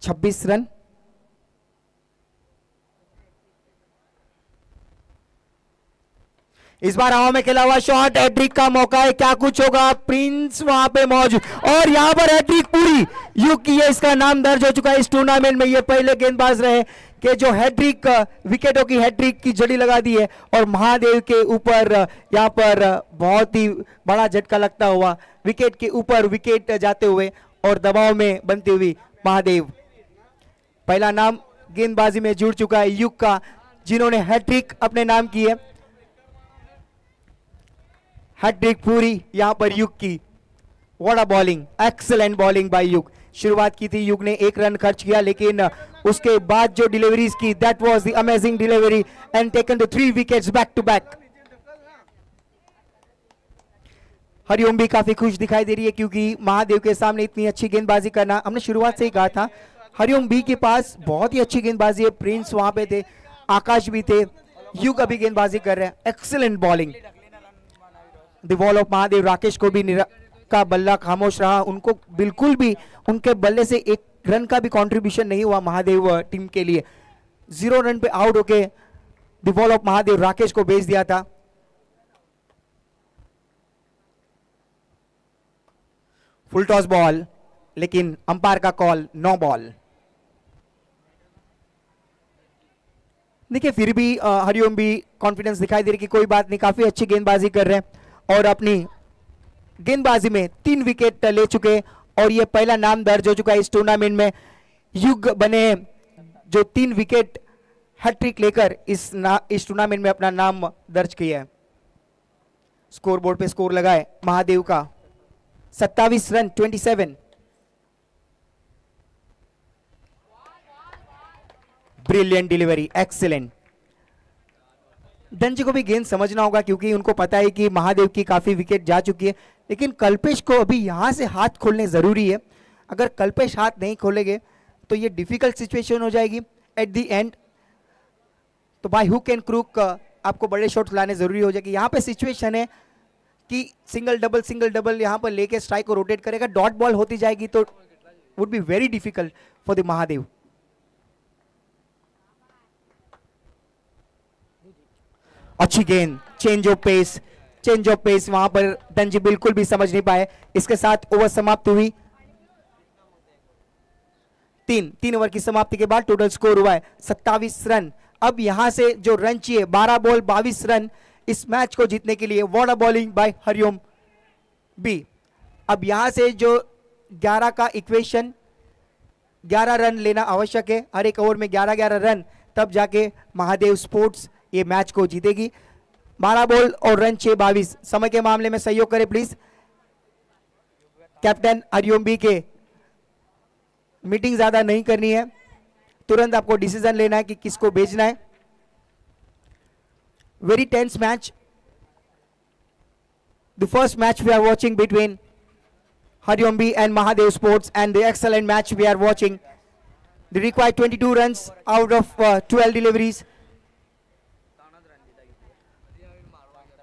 26 रन। इस बार हवा में खेला हुआ शॉट, हैट्रिक का मौका है, क्या कुछ होगा, प्रिंस वहां पे मौजूद और यहां पर हैट्रिक पूरी युग की है, इसका नाम दर्ज हो चुका है इस टूर्नामेंट में। ये पहले गेंदबाज रहे कि जो हैट्रिक, विकेटों की हैट्रिक की जड़ी लगा दी है और महादेव के ऊपर यहां पर बहुत ही बड़ा झटका लगता हुआ, विकेट के ऊपर विकेट जाते हुए और दबाव में बनती हुई महादेव। पहला नाम गेंदबाजी में जुड़ चुका है युग का, जिन्होंने हैट्रिक अपने नाम की है। हैट्रिक पूरी यहां पर युग की। What a bowling, excellent bowling bye युग। शुरुआत की थी युग ने, 1 रन खर्च किया, लेकिन उसके बाद जो डिलीवरीज की, that was the amazing delivery and taken the 3 wickets back to back. Hariom भी काफी खुश दिखाई दे रही है, क्योंकि महादेव के सामने इतनी अच्छी गेंदबाजी करना, हमने शुरुआत से ही कहा था हरिओम बी के पास बहुत ही अच्छी गेंदबाजी है। प्रिंस वहां पे थे, आकाश भी थे, युग अभी गेंदबाजी कर रहे हैं, excellent bowling. The ball of Mahadev, Rakesh को भी का बल्ला खामोश रहा, उनको बिल्कुल भी उनके बल्ले से 1 रन का भी कंट्रीब्यूशन नहीं हुआ महादेव टीम के लिए। 0 रन पे आउट होके the ball of Mahadev Rakesh को भेज दिया था। फुल टॉस बॉल, लेकिन अंपायर का कॉल नो बॉल। देखिए फिर भी हरिओम भी कॉन्फिडेंस दिखाई दे रही कि कोई बात नहीं, काफी अच्छी गेंदबाजी कर रहे हैं और अपनी गेंदबाजी में 3 विकेट ले चुके और ये पहला नाम दर्ज हो चुका है इस टूर्नामेंट में। युग बने जो 3 विकेट हैट्रिक लेकर इस टूर्नामेंट में अपना नाम दर्ज किया है। स्कोर बोर्ड पे स्कोर लगाए महादेव का 27 रन 27। Brilliant delivery, excellent. डंजी को भी गेंद समझना होगा, क्योंकि उनको पता है कि महादेव की काफी विकेट जा चुकी है, लेकिन कल्पेश को अभी यहां से हाथ खोलने जरूरी है। अगर कल्पेश हाथ नहीं खोलेंगे तो ये डिफिकल्ट सिचुएशन हो जाएगी एट द एंड। तो बाय हुक एंड क्रूक आपको बड़े शॉट्स लाने जरूरी हो जाएगी। यहां पे सिचुएशन है कि सिंगल डबल यहां पर लेके स्ट्राइक को रोटेट करेगा, डॉट बॉल होती जाएगी तो would be very difficult for the Mahadev. अच्छी गेंद, चेंज ऑफ पेस वहां पर डंजी बिल्कुल भी समझ नहीं पाए। इसके साथ ओवर समाप्त हुई। 3 ओवर की समाप्ति के बाद टोटल स्कोर हुआ है 27 रन। अब यहां से जो रन चाहिए, 12 बॉल 22 रन इस मैच को जीतने के लिए। What a bowling by Hariom B. अब यहां से जो 11 का इक्वेशन, 11 रन लेना आवश्यक है, हर एक ओवर में 11 रन, तब जाके महादेव स्पोर्ट्स ये मैच को जीतेगी। 12 बॉल और रन 6-22। समय के मामले में सहयोग करें प्लीज। कैप्टन हरिओम बी के मीटिंग ज्यादा नहीं करनी है, तुरंत आपको डिसीजन लेना है कि किसको भेजना है। Very tense match, the first match we are watching between Hariom B and Mahadev sports, and the excellent match we are watching. The required 22 runs out of 12 deliveries.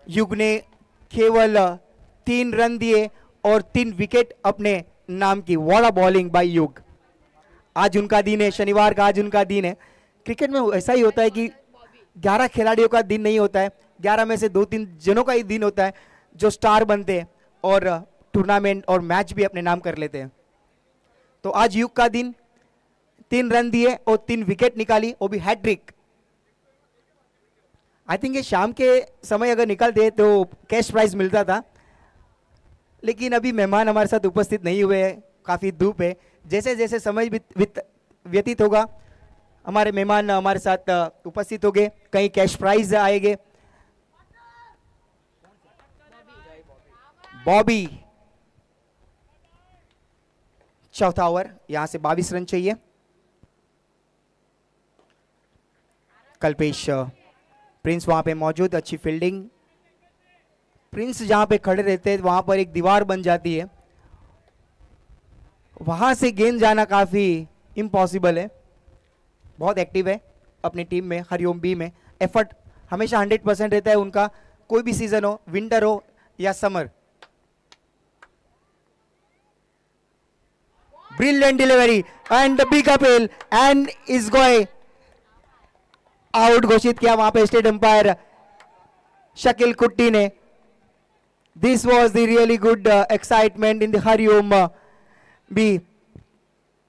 Yug ने केवल 3 रन दिए और 3 विकेट अपने नाम की। व्हाट अ बॉलिंग बाय युग। आज उनका दिन है, शनिवार का आज उनका दिन है। क्रिकेट में ऐसा ही होता है कि 11 खिलाड़ियों का दिन नहीं होता है, 11 में से 2-3 जनों का ही दिन होता है जो स्टार बनते हैं और टूर्नामेंट और मैच भी अपने नाम कर लेते हैं। तो आज युग का दिन, 3 रन दिए और 3 विकेट निकाली, वो भी हैट्रिक। आई थिंक ये शाम के समय अगर निकलते तो कैश प्राइज मिलता था, लेकिन अभी मेहमान हमारे साथ उपस्थित नहीं हुए हैं, काफ़ी धूप है। जैसे जैसे समय व्यतीत होगा हमारे मेहमान हमारे साथ उपस्थित होंगे, कहीं कैश प्राइज आएंगे। बॉबी, चौथा ओवर, यहां से 22 रन चाहिए। कल्पेश, प्रिंस वहां पे मौजूद, अच्छी फील्डिंग। प्रिंस जहां पे खड़े रहते हैं वहां पर एक दीवार बन जाती है वहां से गेंद जाना काफी इम्पॉसिबल है। बहुत एक्टिव है अपनी टीम में, हरिओम बी में। एफर्ट हमेशा 100% रहता है उनका, कोई भी सीजन हो, विंटर हो या summer. Brilliant delivery and big appeal and is going out घोषित किया वहां पे स्टेट अंपायर शकील कुट्टी ने। This was the really good excitement in the Hariom भी।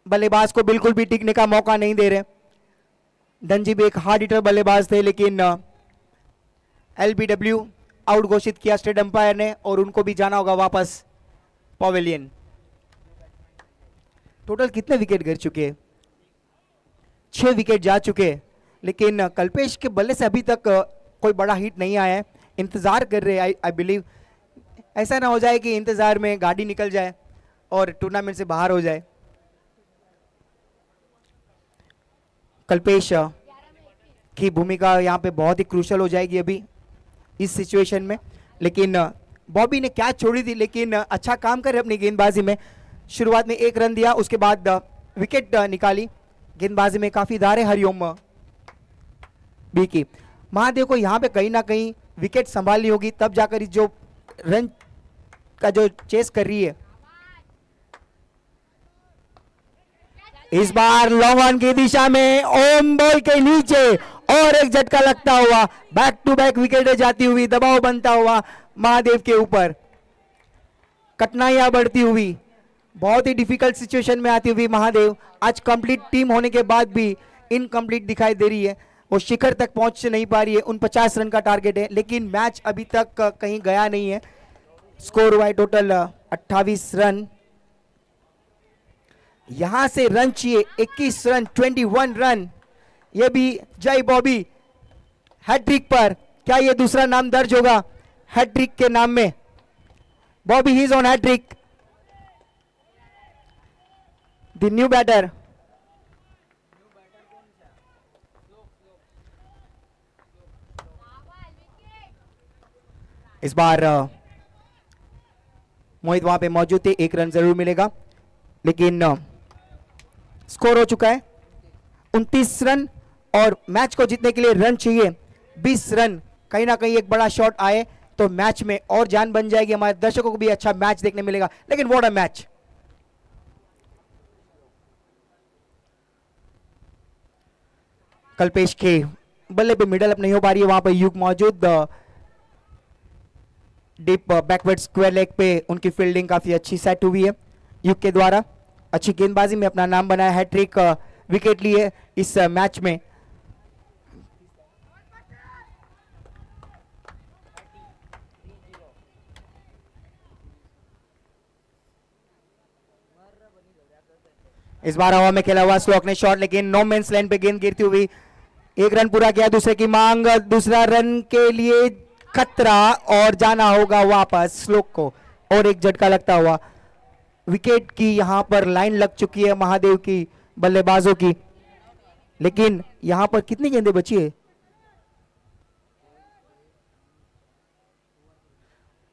बल्लेबाज को बिल्कुल भी टिकने का मौका नहीं दे रहे। धनजी भी एक हार्ड हिटर बल्लेबाज थे, लेकिन एलबीडब्ल्यू आउट घोषित किया स्टेट अंपायर ने और उनको भी जाना होगा वापस पवेलियन। टोटल कितने विकेट गिर चुके हैं? 6 विकेट जा चुके हैं, लेकिन कल्पेश के बल्ले से अभी तक कोई बड़ा हिट नहीं आया है। इंतजार कर रहे हैं। आई बिलीव ऐसा ना हो जाए कि इंतजार में गाड़ी निकल जाए और टूर्नामेंट से बाहर हो जाए। कल्पेश की भूमिका यहाँ पे बहुत ही क्रूशल हो जाएगी अभी इस सिचुएशन में। लेकिन बॉबी ने कैच छोड़ी थी, लेकिन अच्छा काम करे अपनी गेंदबाजी में। शुरुआत में 1 रन दिया, उसके बाद विकेट निकाली। गेंदबाजी में काफी दार है हरिओम बी की। महादेव को यहाँ पे कहीं ना कहीं विकेट संभालनी होगी, तब जाकर इस जो रन का जो चेस कर रही है। इस बार लॉन्ग ऑन की दिशा में ओम बॉल के नीचे और एक झटका लगता हुआ बैक टू बैक विकेटें जाती हुई, दबाव बनता हुआ महादेव के ऊपर। कठिनाइयां बढ़ती हुई, बहुत ही डिफिकल्ट सिचुएशन में आती हुई महादेव आज कंप्लीट टीम होने के बाद भी इनकम्प्लीट दिखाई दे रही है। वो शिखर तक पहुंच नहीं पा रही है। 49 रन का टारगेट है, लेकिन मैच अभी तक कहीं गया नहीं है। स्कोर हुआ है टोटल 28 रन। यहां से रन चाहिए 21 रन, 21 रन। ये भी जय बॉबी हैट्रिक पर। क्या ये दूसरा नाम दर्ज होगा हैट्रिक के नाम में? Bobby he is on hat trick. The new batter. इस बार मोहित वहां पे मौजूद थे, 1 रन जरूर मिलेगा, लेकिन स्कोर हो चुका है 29 रन और मैच को जीतने के लिए रन चाहिए 20 रन। कहीं ना कहीं एक बड़ा शॉट आए तो मैच में और जान बन जाएगी, हमारे दर्शकों को भी अच्छा मैच देखने मिलेगा। लेकिन व्हाट अ मैच। कल्पेश के बल्ले पे मिडल अप नहीं हो पा रही है, वहां पर युग मौजूद। डीप बैकवर्ड स्क्वायर लेग पे उनकी फील्डिंग काफी अच्छी सेट हुई है युग के द्वारा। अच्छी गेंदबाजी में अपना नाम बनाया, हैट्रिक विकेट लिए इस मैच में। इस बार हवा में खेला हुआ स्लोक ने शॉट, लेकिन नो मेंस लाइन पे गेंद गिरती हुई। 1 रन पूरा किया, दूसरे की मांग, दूसरा रन के लिए खतरा और जाना होगा वापस श्लोक को। और एक झटका लगता हुआ विकेट की यहां पर लाइन लग चुकी है महादेव की बल्लेबाजों की। लेकिन यहां पर कितनी गेंदें बची है?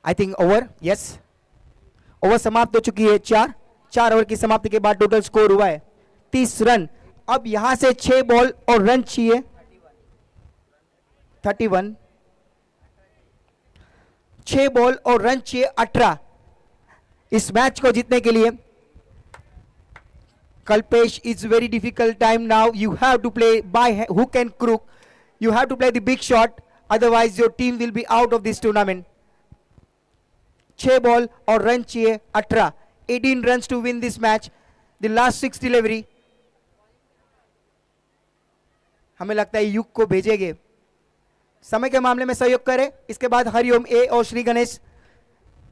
I think over, yes over समाप्त हो चुकी है। 4 ओवर की समाप्ति के बाद टोटल स्कोर हुआ है 30 रन। अब यहां से 6 बॉल और रन चाहिए 31। 6 बॉल और रन चाहिए 18 इस मैच को जीतने के लिए। Kalpesh, it's very difficult time now. You have to play by hook and crook. You have to play the big shot, otherwise your team will be out of this tournament. 6 ball और run चाहिए 18, 18 runs to win this match. The last 6 delivery. हमें लगता है युग को भेजेंगे। समय के मामले में सहयोग करें, इसके बाद हरिओम ए और श्री गणेश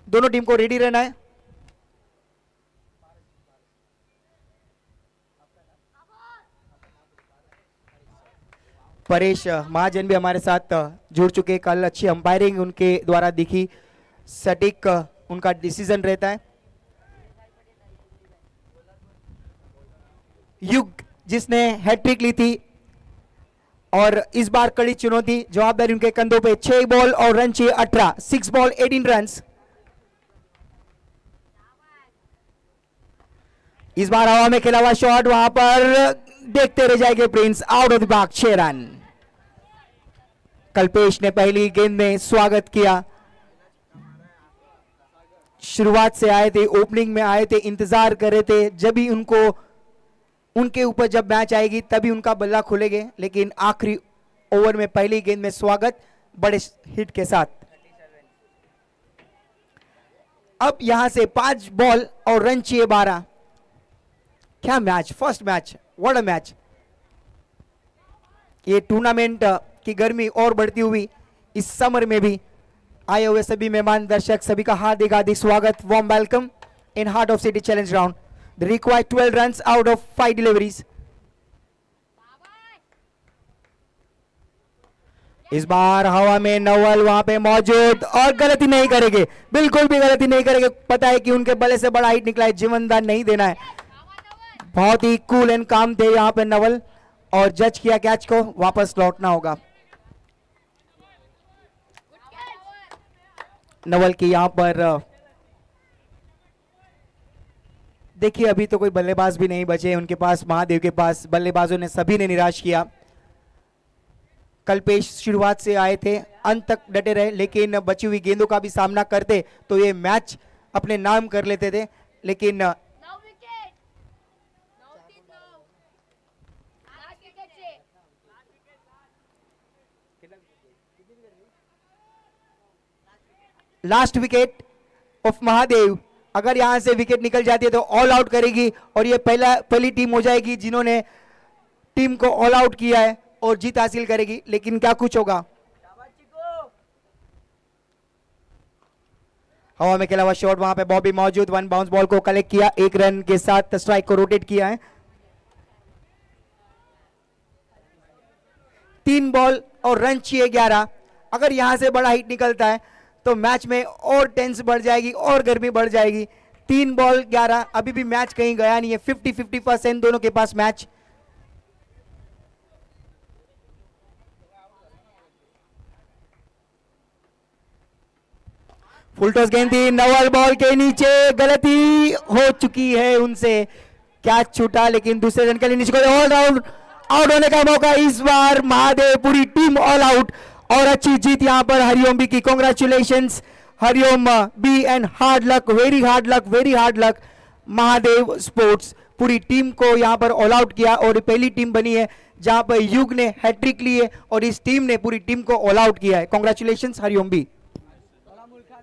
दोनों टीम को रेडी रहना है। परेश महाजन भी हमारे साथ जुड़ चुके। कल अच्छी अंपायरिंग उनके द्वारा दिखी, सटीक उनका डिसीजन रहता है। युग जिसने हैट्रिक ली थी और इस बार कड़ी चुनौती, जवाबदारी उनके कंधों पे। 6 बॉल और रन चाहिए 18, 6 बॉल 18 रन। इस बार हवा में खेला हुआ शॉट, वहां पर देखते रह जाएंगे Prince, out of the box 6 run. Kalpesh ने पहली गेंद में स्वागत किया, शुरुआत से आए थे, ओपनिंग में आए थे, इंतजार कर रहे थे जब भी उनके ऊपर जब मैच आएगी तभी उनका बल्ला खुलेंगे, लेकिन आखिरी ओवर में पहली गेंद में स्वागत बड़े हिट के साथ। अब यहां से 5 बॉल और रन चाहिए 12। क्या match, first match, what a match. ये टूर्नामेंट की गर्मी और बढ़ती हुई इस समर में भी आए हुए सभी मेहमान दर्शक सभी का हार्दिक हार्दिक स्वागत, warm welcome in heart of city challenge round. The required 12 runs out of 5 deliveries. इस बार हवा में नवल वहां पे मौजूद और गलती नहीं करेंगे, बिल्कुल भी गलती नहीं करेंगे। पता है कि उनके बल्ले से बड़ा हिट निकला है, जीवनदान नहीं देना है। बहुत ही कूल एंड काम थे यहां पे नवल, और जज किया कैच को वापस लौटना होगा। नवल की यहां पर देखिए अभी तो कोई बल्लेबाज भी नहीं बचे उनके पास, महादेव के पास बल्लेबाजों ने सभी ने निराश किया। कल्पेश शुरुआत से आए थे, अंत तक डटे रहे, लेकिन बची हुई गेंदों का भी सामना करते तो ये मैच अपने नाम कर लेते थे, लेकिन लास्ट विकेट ऑफ महादेव, अगर यहां से विकेट निकल जाती है तो ऑल आउट करेगी और ये पहली टीम हो जाएगी जिन्होंने टीम को ऑल आउट किया है और जीत हासिल करेगी। लेकिन क्या कुछ होगा। हवा में खेला हुआ शॉट, वहां पे बॉबी मौजूद, 1 बाउंस बॉल को कलेक्ट किया, 1 रन के साथ स्ट्राइक को रोटेट किया है। 3 बॉल और रन चाहिए 11। अगर यहां से बड़ा हिट निकलता है तो मैच में और टेंस बढ़ जाएगी और गर्मी बढ़ जाएगी। 3 बॉल 11, अभी भी मैच कहीं गया नहीं है, 50-50% दोनों के पास मैच। फुल टॉस गेंद थी, नवल बॉल के नीचे, गलती हो चुकी है उनसे, कैच छूटा, लेकिन दूसरे रन के लिए नीचे को ऑल राउंड आउट होने का मौका। इस बार महादेव पूरी टीम ऑल आउट और अच्छी जीत यहां पर हरिओम बी की। Congratulations Hariom B and hard luck, very hard luck, very hard luck. Mahadev sports पूरी टीम को यहां पर ऑल आउट किया और पहली टीम बनी है जहां पर युग ने हैट्रिक ली है और इस टीम ने पूरी टीम को ऑल आउट किया है। Congratulations Hariom B.